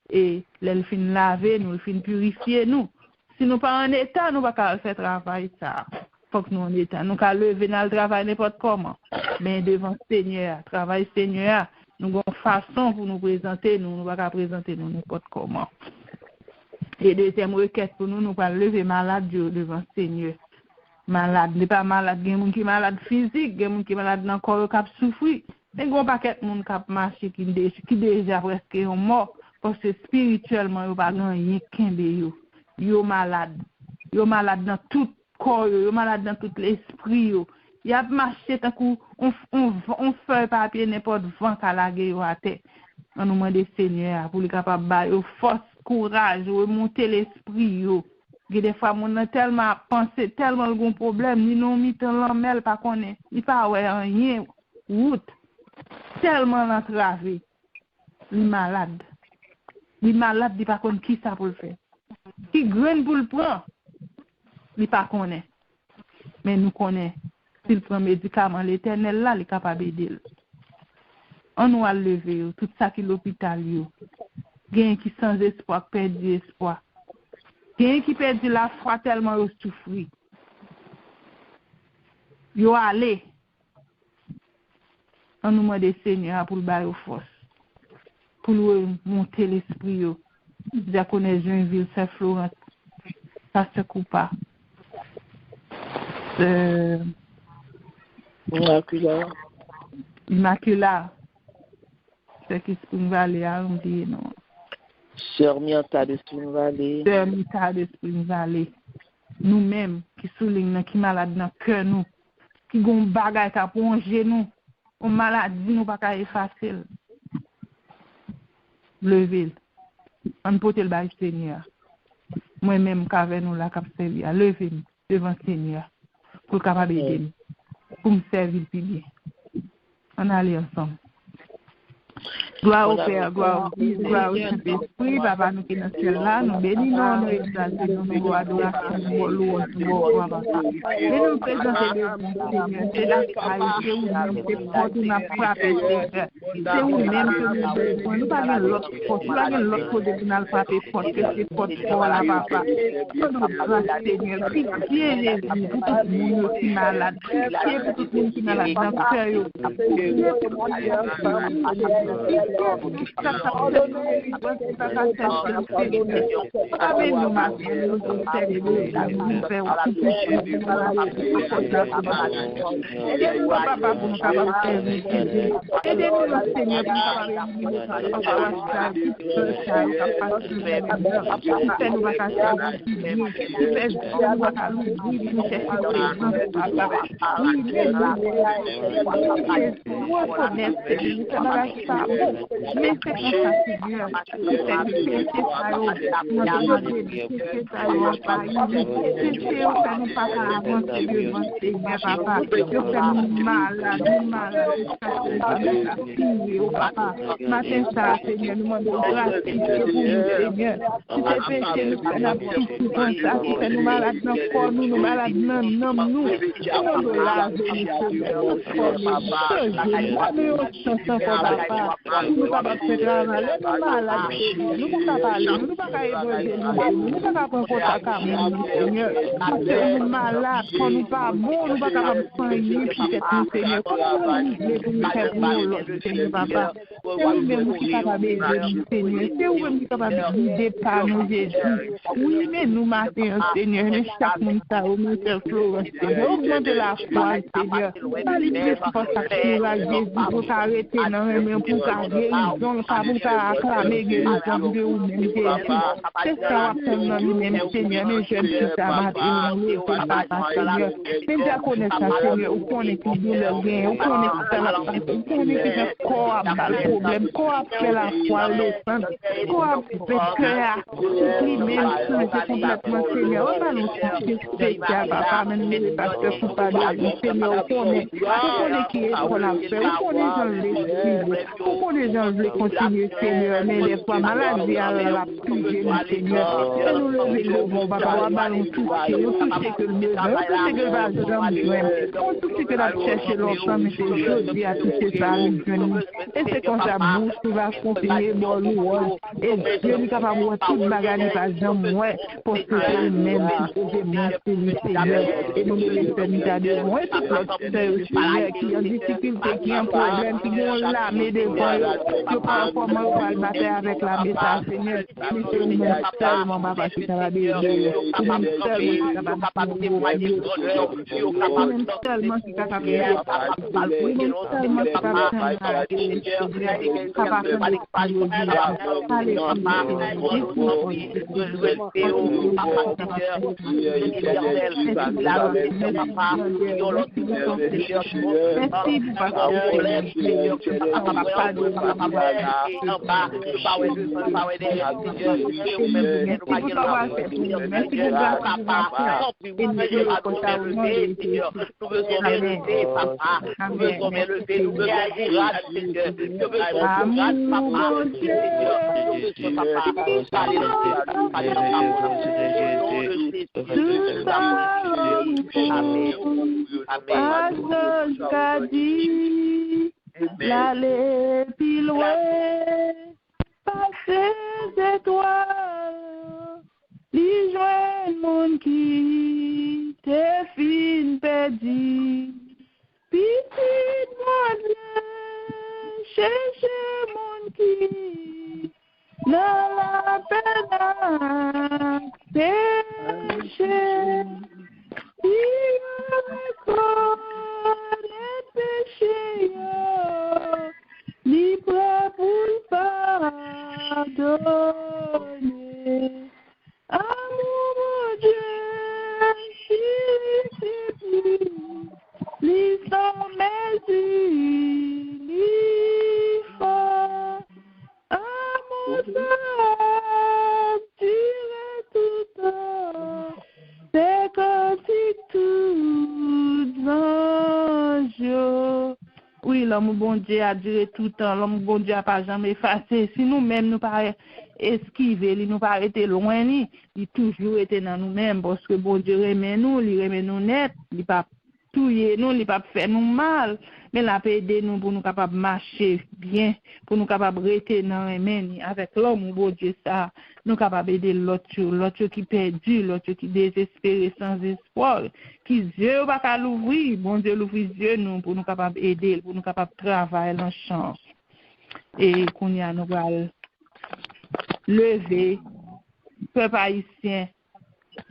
Speaker 1: Et les fin laver nous, les fin purifier nous. Si nous pas en état, nous pas faire travail ça. Faut que nous en état, nous qu'à lever dans le travail n'importe comment. Mais devant Seigneur, travail Seigneur, nous avons une façon pour nous présenter, nous ne pouvons pas présenter nous n'importe comment. Et deuxième requête pour nous, nous pas lever malade devant Seigneur. Malade, n'est pas malade, il y a des gens qui sont malades physiques, il y a des gens qui sont malades dans le corps qui souffrent. Mais il y a un paquet de gens qui marchent qui déjà presque sont morts. Parce que spirituellement, ils n'ont pas rien qui ils sont malades. Ils sont malades dans tout le corps, ils sont malades dans tout l'esprit. Ils ont marché tant qu'on fait papier n'importe vent à la gueule à terre. On nous demande Seigneur pour les capables de force, courage, remonter l'esprit. Des fois, on a tellement pensé, tellement de problèmes, ni non mis dans l'emmêle, pas qu'on est, ni pas rien, route, tellement entravé, les malades. Les malades, ils ne savent pas qui ça pour le faire. Qui graine pour le prendre, ils ne savent pas. Mais nous connaissons. S'il prend médicament, l'Éternel là, il est capable d'aider. On nous a levé, tout ça qui est l'hôpital. Il y a qui sans espoir, perdu espoir. Il y a qui perdu la foi tellement ils souffrent. Ils sont allés. On nous demande Seigneur pour le bailler aux forces. Pour monter l'esprit. Diaconesse Joinville, Saint-Florent, Pasteur Coupa. Immaculata. C'est qui Spring Valley, on dit non.
Speaker 2: Sœur Mianta de Spring Valley.
Speaker 1: Sœur Mianta de Spring Valley. Nous-mêmes, qui soulignent, qui malades dans le cœur, nous, qui ont des bagages à plonger, nous, on maladie, nous pas effacer. Levez. On peut le bail Seigneur. Moi-même, qu'avec nous, là, cap servir. Levez-nous devant Seigneur. Pour capable aider nous. Pour me servir plus bien. On allait ensemble. Gloire au Père, gloire au Fils, gloire au Saint-Esprit, Papa, nous qui nous sommes là, nous bénissons, nous exaltons, nous adoration, nous louons, nous gloire, Papa. Et nous présentons le Seigneur, c'est la qualité où nous c'est pour nous frapper, Seigneur. C'est où-même que nous besoin. Nous pas l'autre force, nous pas l'autre côté pour nous frapper force, que c'est force pour la Papa. Nous grâce, Seigneur, pitié, Jésus, pour tout le monde qui est malade, pitié pour tout le monde qui est malade, dans le cœur, pitié pour tout mais c'est comme ça, Seigneur. Nous pas faire travail, nous malades, nous pas parler, nous pas évoluer, nous pas prendre contact avec nous, Seigneur. Nous malades, quand nous pas bon, nous pas capable soigner peut-être nous, Seigneur. Comment nous voulons pour nous faire pour Seigneur Papa. C'est vous-même qui capable d'aider nous, Seigneur. C'est vous-même qui capable de guider par nous, Jésus. Oui, mais nous matin, Seigneur, nous chaque monde ça, au ministère Florence, Seigneur. Augmente la foi, Seigneur. Pas les blessés pour s'activer, Jésus, pour s'arrêter, non, pour guérison, pas pour acclamer guérison de vous-même, Jésus. C'est ça, on nous-mêmes, Seigneur, mes jeunes filles, ça m'a dit, Papa, Seigneur. Mais bien connaître ça, Seigneur, où qu'on est qui dit le gain, où qu'on est qui fait la santé, où qu'on est qui fait quoi à le problème, quoi à faire la foi, le sang, quoi à faire cœur, supprimer, c'est complètement, Seigneur. On va nous toucher, spécial, Papa, mais nous les pasteurs sont pas de Seigneur, où qu'on est qui est pour la paix, où qu'on est dans l'esprit, où qu'on est dans le continuer, Seigneur, mais les fois maladies à la prière, Seigneur, et nous lever le bon, Papa, on va nous toucher, on touche que le besoin, on touche que le besoin, on touche que la chercher longtemps, mais c'est jeudi à toucher ça, et c'est comme ça, bouche, tu vas continuer, bon, louange, et Dieu est capable de voir toute bagarre, pas jamais, ouais, parce que c'est lui-même qui peut démontrer, Seigneur, et nous nous laissons de moi, et tout l'autre, Seigneur, qui a une difficulté, qui a un problème, qui ont l'âme devant eux, je parle comment on va le battre avec la méthode, Seigneur, mais c'est lui-même seulement, Papa, qui va bénir, lui-même seulement, qui va capable de témoigner, lui-même seulement, qui va capable de lui-même seulement, qui l'aller plus loin, passer des étoiles, les joindre mon qui t'es fin perdu, petit mon Dieu, chercher mon qui, dans la peine, péché, il reconnaît péché, libre pour pardonner. Amour mon Dieu, s'il te plaît, lis sans mesure, lis fort. Amour ça, dirai tout temps, c'est comme si tout ange Oui, l'homme bon Dieu a duré tout le temps, l'homme bon Dieu a pas jamais effacé. Si nous-mêmes nous pas esquiver, nous pas été loin, il toujours été dans nous-mêmes parce que bon Dieu remet nous net, il pas touiller nous, il pas faire nous mal, mais il a aider nous pour nous capable marcher bien, pour nous capable rester dans les avec l'homme bon Dieu ça, nous capable aider l'autre qui perdu, l'autre qui désespéré sans espoir, qui Dieu va pas l'ouvrir, bon Dieu l'ouvrir Dieu nous pour nous capable aider, pour nous capable travailler en chance. Et qu'on y a nous va lever peuple haïtien.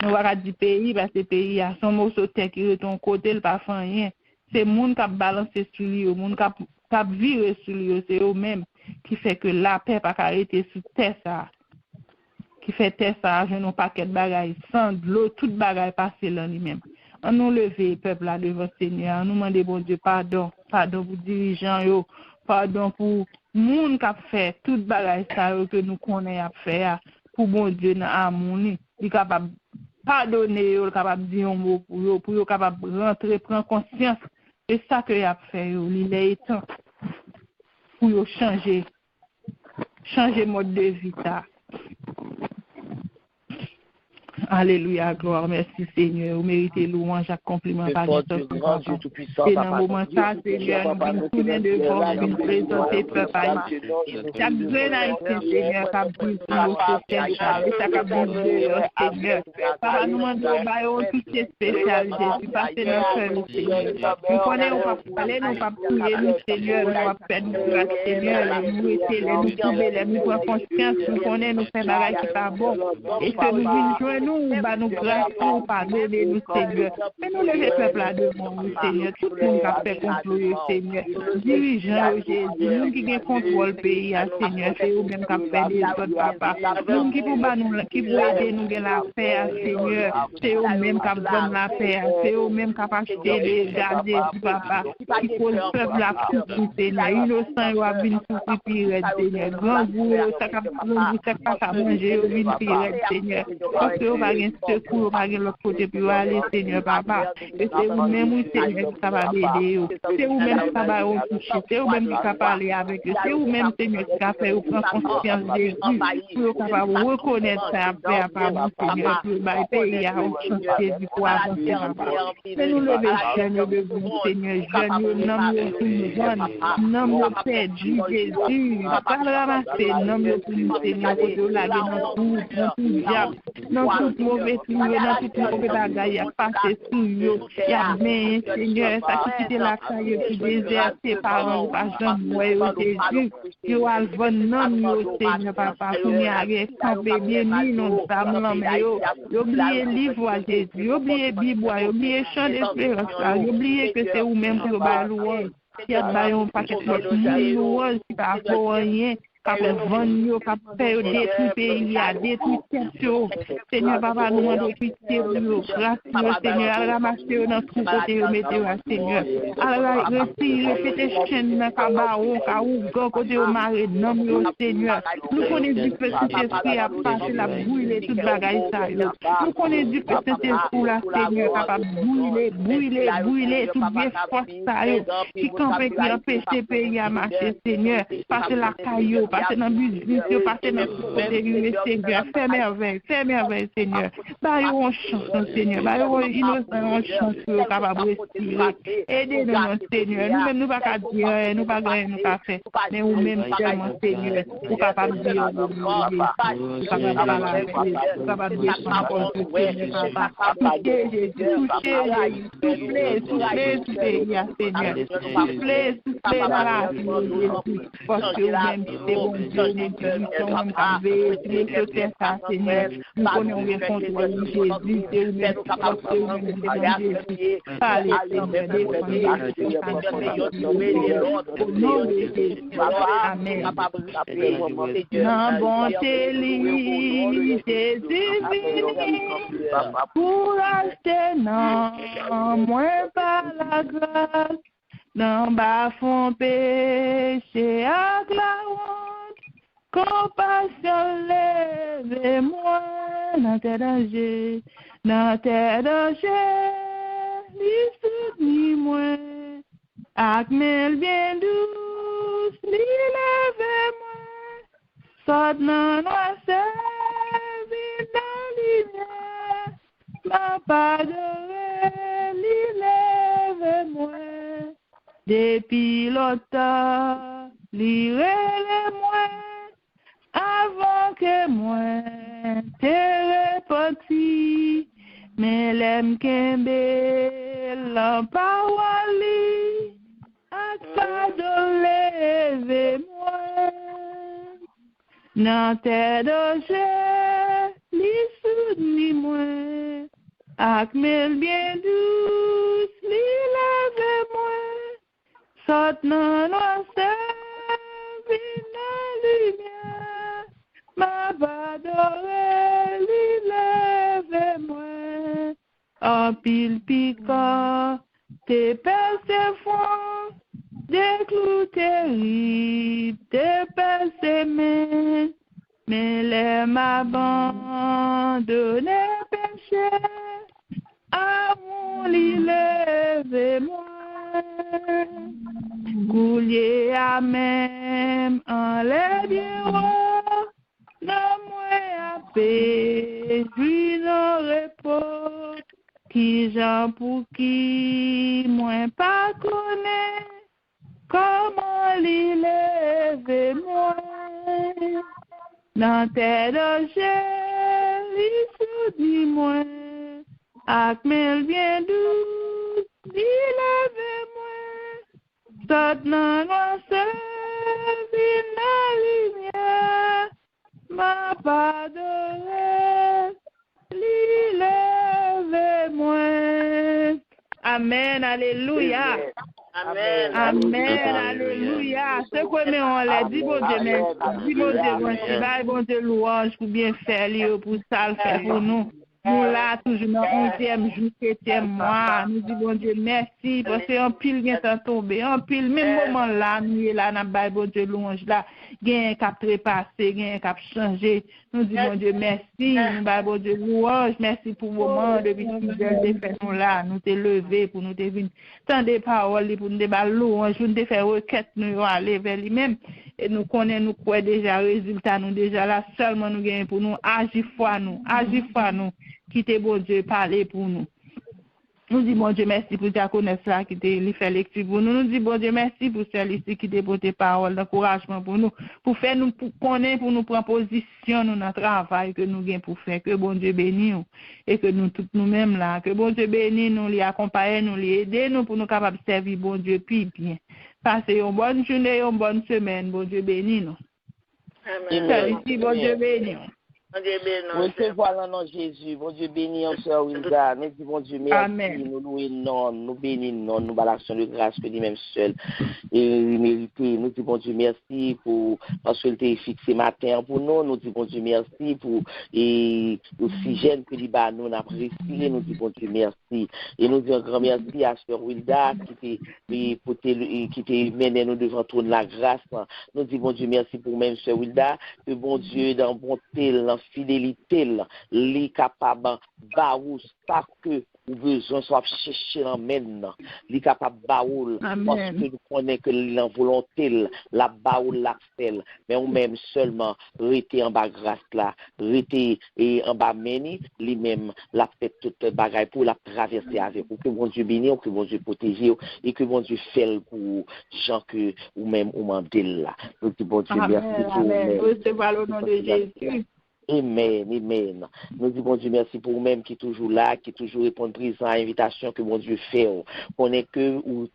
Speaker 1: Nous va dire pays parce que pays a son morceau terre qui est ton côté le pas faire rien. C'est monde qui a balancé sur lui, monde qui a viré sur lui, c'est eux même qui fait que la paix pas arrêter sur terre ça. Qui fait terre ça, je n'ai pas paquet de bagaille sans de l'eau, toute bagaille passer là lui-même. On nous lever peuple là devant Seigneur, on nous demander bon Dieu pardon pour dirigeants yo, pardon pour monde qui a fait toute bagaille ça que nous connaît à faire pour bon Dieu dans harmonie, il capable pardonner, il capable dire un mot pour yo capable rentrer prendre conscience de ça que il a fait yo, il est temps pour yo changer mode de vie ça. Alléluia, gloire, merci Seigneur, vous méritez louange, accomplissement par Dieu tout-puissant. Et dans le moment ça, Seigneur, nous tournons devant, nous présenter peuple haïtien. Chaque jeune haïtien, Seigneur, qui a besoin de nos Seigneur, et chaque besoin de Seigneur. Papa, nous demandons tout ces spécial, Jésus, passez notre cœur, Seigneur. Nous connaissons, on va parler, nous va prier, nous, Seigneur, nous va faire nous grâce, Seigneur, nous étaler, nous trouver, nous prendre conscience, nous connaissons, nous faire bagaille qui pas bon, et que nous venons joindre nous, nous grâce pour pardonner nous, Seigneur. Mais nous lever peuple là devant nous, Seigneur. Tout le monde qui a fait contrôler, Seigneur. Dirigeants, Jésus, nous qui ont contrôle pays, Seigneur, c'est eux-mêmes qui ont fait des autres, papa. Nous qui pour aider nous de la paix, Seigneur, c'est eux-mêmes qui ont la paix, c'est eux-mêmes qui ont acheté des gazés, papa. Qui pour le peuple là souffrir, Seigneur. Innocent, ils ont vu souffrir pire, Seigneur. Grand vous, ça n'a pas manger, ils ont vu pire, Seigneur. Parce que pas de secours, pas de l'autre côté pour aller, Seigneur, papa. Et c'est vous-même, oui, Seigneur, qui capable d'aider. C'est vous-même qui capable de toucher. C'est vous-même qui capable parler avec eux. C'est vous-même, Seigneur, qui capable de prendre conscience de Jésus. Pour capable de reconnaître ça, faire par mon Seigneur, pour le pays à chanter du pour avancer, papa. Mais nous lever, Seigneur, de vous, Seigneur, jeunes, nomme le perdu, Jésus. Pas le ramasser, nomme le plus, Seigneur, pour nous laver dans tout diable. Dans toute mauvaise lumière, dans toute mauvaise bagaille, à passer sous eux. Il y a bien, Seigneur, ça qui était la caille du désert, ses parents, pas jeune, moi, Jésus. Il y a le bon nom, Seigneur, papa, pour nous aller camper bien, nous, nous, mais oubliez livre, Jésus, oubliez Bible, oubliez chant d'espérance, oubliez que c'est vous-même qui va louer. Il y a un paquet de louanges qui va avoir rien. Cap vendre, cap faire détruire pays, détruire question. Seigneur, papa, nous demandons pitié pour nous. Grâce, Seigneur, à ramasser dans tout côté, mettez-vous, Seigneur. Alors, répétez chaîne dans Kabaou, Kaou, côté au mari, nomme Seigneur. Nous connaissons du petit esprit à passer la brûler toute bagaille ça. Nous connaissons du petit esprit là, Seigneur, capable brûler toute bien force ça. Qui campait, qui empêche pays à marcher, Seigneur. Passer la caillou, passer dans le business, passer dans tout côté, Seigneur. Fais merveille, Seigneur. Baillons en chance, Seigneur. Baillons innocent en chance pour capable de respirer. Aidez-nous, Seigneur. Nous-mêmes, nous ne pouvons pas dire, nous ne pouvons pas gagner, nous ne pouvons pas faire. Mais nous-mêmes, seulement, Seigneur, nous capable de dire, nous capable de parler, nous capable de descendre, Seigneur, papa. Touchez Jésus, soufflez, Seigneur. Soufflez dans la vie, Jésus. Parce que vous-même, c'est bon Dieu, nous sommes enlevés, nous sommes ça, Seigneur. Nous connaissons les contrôles de Jésus, c'est vous-même, parce que vous-même, devant Jésus. Parlez, Seigneur, défendez, au nom de Jésus. Amen. Dans bonté, Jésus vini, pour acheter, non, moins par la grâce. Dans bas fond péché à la honte, compassion lève-moi dans tes dangers, lui soutenir moi, Ak mel bien douce, li leve moi. Sot nan noiseur, vin dans lumière. Ma padore, li leve moi. Depuis longtemps, li rele moi. Avant que moi te repenti, mais l'aime kembe l'empawali, ak pa do leve moi. Nan te doje, li soudni moi, ak mel bien douce, li leve moi. Sot nan noiseur, vin nan lumière. Ma badore li leve moi. En pile piquant, te perce fond, des clous terribles, te perce main. Mais les m'abandonne péché, à mon li leve moi. Coulier à même en les bureaux, non moins à paix, puis non repos, qui j'en pour qui moins pas connaît, comment l'y lever moi. Dans tes dangers, l'y soudit moi, ak mel bien douce, l'y lever moi. Sot nan noiseur, vin nan lumière, ma padore, li leve moi. Amen, alléluia.
Speaker 4: Amen.
Speaker 1: Amen, alléluia. Ce que on l'a dit, bon Dieu, merci. Dis bon Dieu, bon Dieu, louange pour bien faire, pour ça le faire pour nous. Nous là, toujours dans 11e jour, 7e mois, nous disons, bon Dieu, merci, parce qu'un pile vient à tomber, un pile, même moment là, nous est là, dans le bon Dieu, louange là, il y a un cap trépassé, il y a un cap changé, nous disons, bon Dieu, merci, nous, bon Dieu, louange, merci pour le moment, depuis que nous avons fait nous là, nous t'es levé pour nous t'es venu, tant de paroles, pour nous débattre louange, pour nous faire requête, nous aller vers lui-même, et nous connaissons, nous croyons déjà, résultat, nous déjà là, seulement nous gagnons pour nous, agir foi nous, quitter bon Dieu parler pour nous. Nous disons bon Dieu merci pour ta connaissance là qui te fait lecture pour nous. Nous disons bon Dieu merci pour celle-ci qui te porte parole d'encouragement pour nous, pour faire nous pour connaître, pour nous prendre position nous dans le travail que nous gagnons pour faire. Que bon Dieu bénisse nous et que nous tous nous-mêmes là, que bon Dieu bénisse nous, les accompagner nous, les aider nous pour nous capables de servir bon Dieu puis bien. Passez une bonne journée, une bonne semaine, bon Dieu bénisse nous.
Speaker 4: Amen.
Speaker 1: Bon Dieu bénisse nous.
Speaker 2: Oui, c'est voilà, non, Jésus. Bon Dieu béni, en sœur Wilda. Nous disons, bon Dieu, merci. Amen. Nous louons, nous bénissons, nous l'action de grâce que lui-même seul et mérité. Nous disons, bon Dieu, merci pour, parce qu'il était fixé matin pour nous. Nous disons, bon Dieu, merci pour, et l'oxygène que lui nous avons respiré. Nous disons, bon Dieu, merci. Et nous disons, grand merci à sœur Wilda qui était mené nous devant trône la grâce. Nous disons, bon Dieu, merci pour même sœur Wilda, que bon Dieu, dans bonté, dans fidélité, li capable baou ça que ou besoin soit chercher l'emmène, li capable baoul parce que nous connaissons que la volonté la baoul la fait, mais on même seulement rester en bas grâce là, rester et en bas meni, lui même la fait toute bagaille pour la traverser avec vous. Que bon Dieu bénisse, que bon Dieu protège et que bon Dieu fait pour gens que ou même ou mandel là. Donc bon Dieu merci pour
Speaker 1: amen. Recevez le nom de Jésus.
Speaker 2: Amen, amen. Nous disons, bon Dieu, merci pour vous-même qui est toujours là, qui est toujours répond présent à l'invitation que mon Dieu fait. On est que ou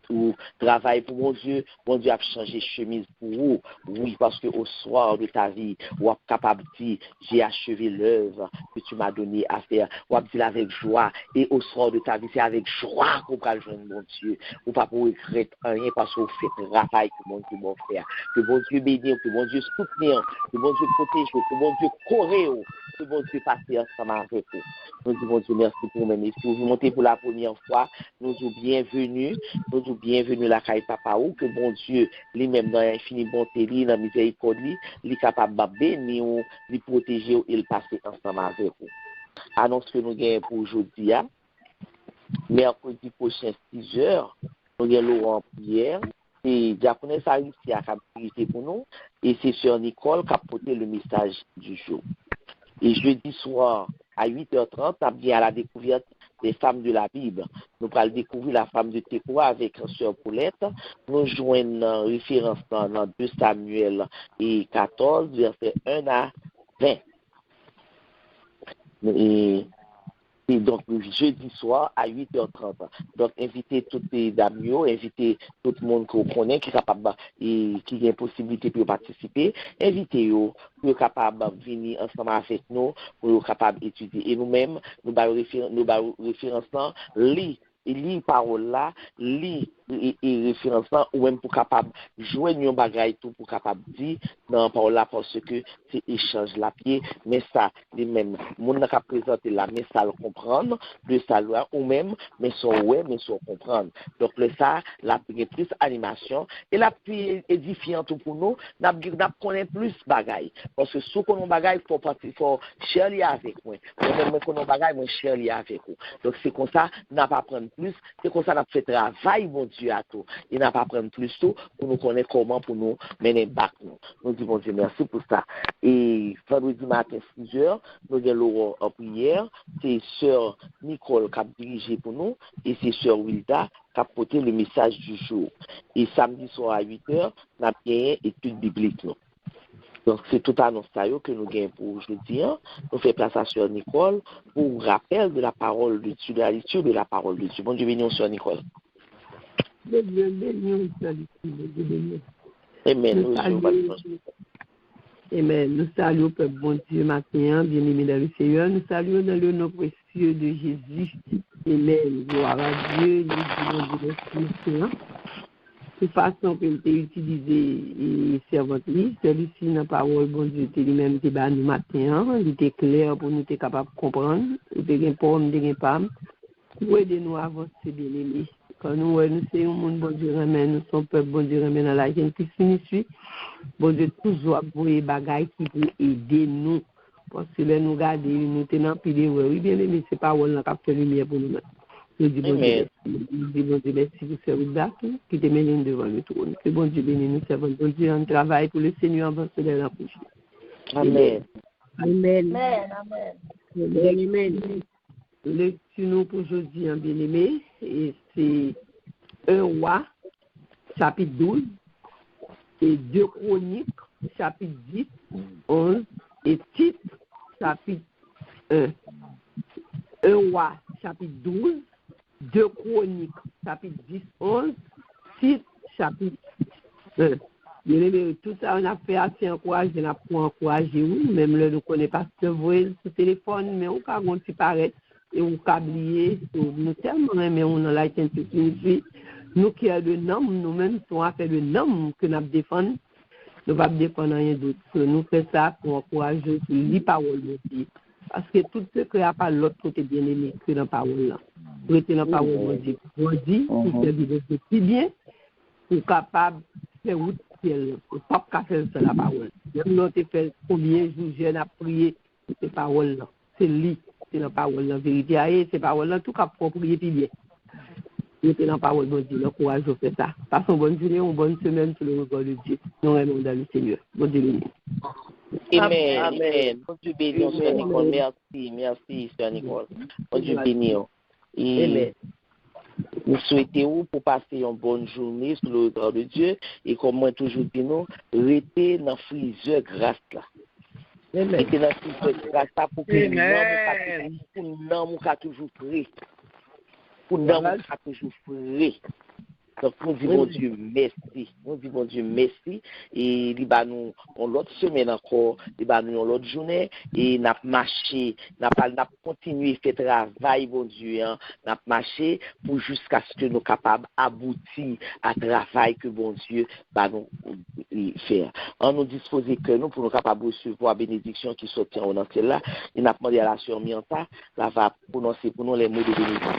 Speaker 2: travaille pour mon Dieu a changé chemise pour vous. Oui, parce que au soir de ta vie, ou capable de dire, j'ai achevé l'œuvre que tu m'as donné à faire. Ou dire avec joie. Et au soir de ta vie, c'est avec joie qu'on va le joindre, mon Dieu. Ou pas pour regretter rien parce qu'on fait le travail que mon Dieu m'a fait. Que mon Dieu bénisse, que mon Dieu soutienne, que mon Dieu protège, que mon Dieu corrige. Que bon Dieu passe ensemble avec vous. Nous disons bon Dieu merci pour vous-même. Et si vous montez pour la première fois, nous sommes bienvenus la caille papa ou que bon Dieu lui-même dans l'infini bonté, dans la miséricorde, il est capable de bénir, de protéger et de passer ensemble avec vous. Annonce que nous gagnons pour aujourd'hui, mercredi prochain 6h, nous avons Laurent en prière. Et Diaconesse Alicia a dirigé pour nous. Et c'est Sœur Nicole qui a porté le message du jour. Et jeudi soir, à 8h30, on a bien à la découverte des femmes de la Bible. Nous allons découvrir la femme de Tekoa avec Sœur Paulette. Nous joignons référence dans 2 Samuel et 14, versets 1 à 20. Et donc, jeudi soir à 8h30. Donc, invitez toutes les dames, invitez tout le monde que vous connaissez qui est capable et qui a une possibilité pour participer. Invitez-vous pour être capable de venir ensemble avec nous, pour être capable d'étudier. Et nous-mêmes, nous avons référence lire parole là, lire et référence là, ou même pour capable joindre un bagage tout pour capable dire dans parole là parce que c'est échange la pied, mais ça les mêmes monde n'a qu'à présenter là, mais ça le comprendre, de ça là ou même mais son ouais, mais son comprendre. Donc le ça la plus animation et la plus édifiant tout pour nous, n'a connaître plus bagage parce que sous qu'on bagage faut share avec moi. Même qu'on bagage moi share avec vous. Donc c'est comme ça n'a pas prendre plus, c'est comme ça n'a fait travail mon Dieu à tout. Il n'a pas prendre plus tout pour nous connaître comment pour nous mener back nous. Nous disons Dieu merci pour ça. Et vendredi matin 6h, nous avons Laurent en prière, c'est Sœur Nicole qui a dirigé pour nous et c'est Sœur Wilda qui a porté le message du jour. Et samedi soir à 8h, nous avons bien étude biblique nous. Donc, c'est tout annonce que nous gagnons pour aujourd'hui. Nous faisons place à Sœur Nicole pour rappel de la parole de Dieu, de la lecture de la parole de Dieu. Bon Dieu béni, Sœur Nicole. Amen.
Speaker 5: Amen. Nous saluons, peuple bon Dieu, matin, bien-aimé dans le Seigneur. Nous saluons dans le nom précieux de Jésus. Amen. Gloire à Dieu. Nous disons Seigneur. De façon que nous utilisé et servanterie, celui-ci, dans la parole, bon Dieu, lui-même, débat nous matin, il était clair pour nous être capable de comprendre, il était un pomme, il était pas, pour aider nous à avancer, bien aimé. Quand nous sommes un monde, bon Dieu, ramène, nous sommes peuple, bon Dieu, ramène dans la vie qui finit, bon Dieu, toujours avouer des bagailles qui peuvent aider nous. Parce que là, nous regardons, nous tenons pile, oui, bien aimé, c'est pas on qui a fait lumière pour nous. Nous disons bon Dieu, merci pour ce repas qui te mène devant le trône. Que bon Dieu bénisse nous servons. Bon Dieu, on travaille pour le Seigneur avant de la bouche.
Speaker 2: Amen.
Speaker 5: Amen. Amen. Lecture nous pour aujourd'hui, bien-aimé, et c'est 1 Roi, chapitre 12, et 2 Chroniques, chapitre 10, 11, et Tite, chapitre 1. 1 Roi, chapitre 12, 2 Chroniques, chapitre 10, 11, Tite, chapitre 1. Bien-aimé, tout ça, on a fait assez encourager, on a pu encourager, oui, même là, nous ne connaissons pas ce voile sur téléphone, mais on peut s'y paraître. Et on a oublié, nous tellement aimés, on a la signifie, nous qui avons de nom, nous-mêmes, sommes à faire de nom que nous défendons, nous ne pouvons pas défendre rien d'autre. Nous faisons ça pour encourager sur les paroles aussi. Parce que tout ce que n'a pas l'autre côté bien aimé que dans la parole là. Pour être dans la parole, on dit, pour faire vivre si bien, pour capable de faire route ciel, pour ne pas faire ça la parole. Même nous, on fait combien de jours jeunes à prier pour ces paroles là. C'est lui. C'est la parole, la vérité. Et c'est la parole, en tout cas, pour prier puis bien. C'est la parole de Dieu, le courage de faire ça. Passons bonne journée ou bonne semaine sur le regard de Dieu. Nous aimons dans le Seigneur. Bon Dieu béni.
Speaker 2: Amen. Amen. Bon Dieu béni, Sœur Nicole. Merci, Sœur Nicole. Bon Dieu béni. Et nous souhaitons pour passer une bonne journée sur le regard de Dieu. Et comme moi toujours dit, nous, rester dans le friseur grâce là. Et que dans ce grâce pour que nous soyons toujours prêts. Pour nous soyons toujours prêts. Donc, nous disons Dieu merci. Nous disons Dieu merci. Et nous, l'autre semaine encore, nous, l'autre journée, et nous avons marché, nous avons continué à faire travail, bon Dieu, nous avons marché pour jusqu'à ce que nous soyons capables d'aboutir à travail que bon Dieu va nous faire. On nous disposer que nous, pour nous capables de recevoir la bénédiction qui sortira dans celle-là, et nous avons demandé à la sœur Mianta, là va prononcer pour nous les mots de bénédiction.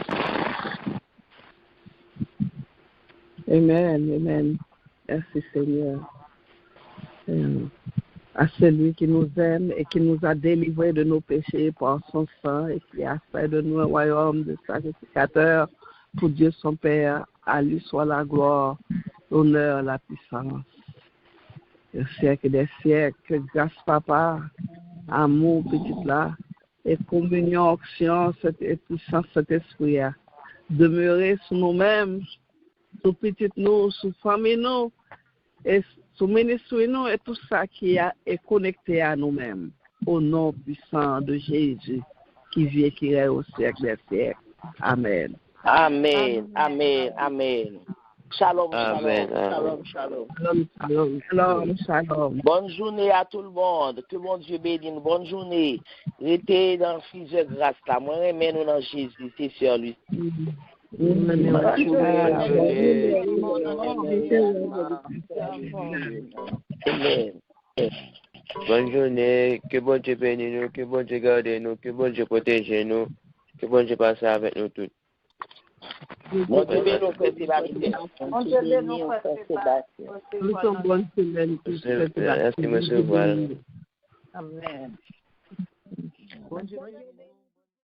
Speaker 5: Amen, amen. Merci Seigneur. À celui qui nous aime et qui nous a délivrés de nos péchés par son sang et qui a fait de nous un royaume de sacrificateurs pour Dieu son Père. À lui soit la gloire, l'honneur, la puissance. Le siècle des siècles, grâce papa, amour petit là, et communion, action, et puissance, cet esprit, demeurer sur nous-mêmes, sur petit nous, sur famille nous, et sur ministre nous, et tout ça qui est connecté à nous-mêmes, au nom puissant de Jésus, qui vit et qui règne au siècle des siècles. Amen.
Speaker 2: Amen, amen, amen. Shalom,
Speaker 6: Amen.
Speaker 2: shalom, shalom,
Speaker 5: Shalom, shalom, shalom.
Speaker 2: Bonne journée à tout le monde. Que mon Dieu bénisse. Bonne journée. Restez dans le fils de grâce là. Moi, remets nous dans Jésus. C'est sur lui. Amen.
Speaker 6: Bonne journée, que bon Dieu bénisse nous, que bon Dieu garde nous, que bon Dieu protège nous, que bon Dieu passe avec nous tous.
Speaker 2: Mon Dieu bénisse nous, frère Sébastien.
Speaker 1: Mon Dieu bénisse nous, frère Sébastien.
Speaker 5: Nous sommes bonnes semaines.
Speaker 6: Merci, monsieur. Voilà.
Speaker 1: Amen. Bonne journée.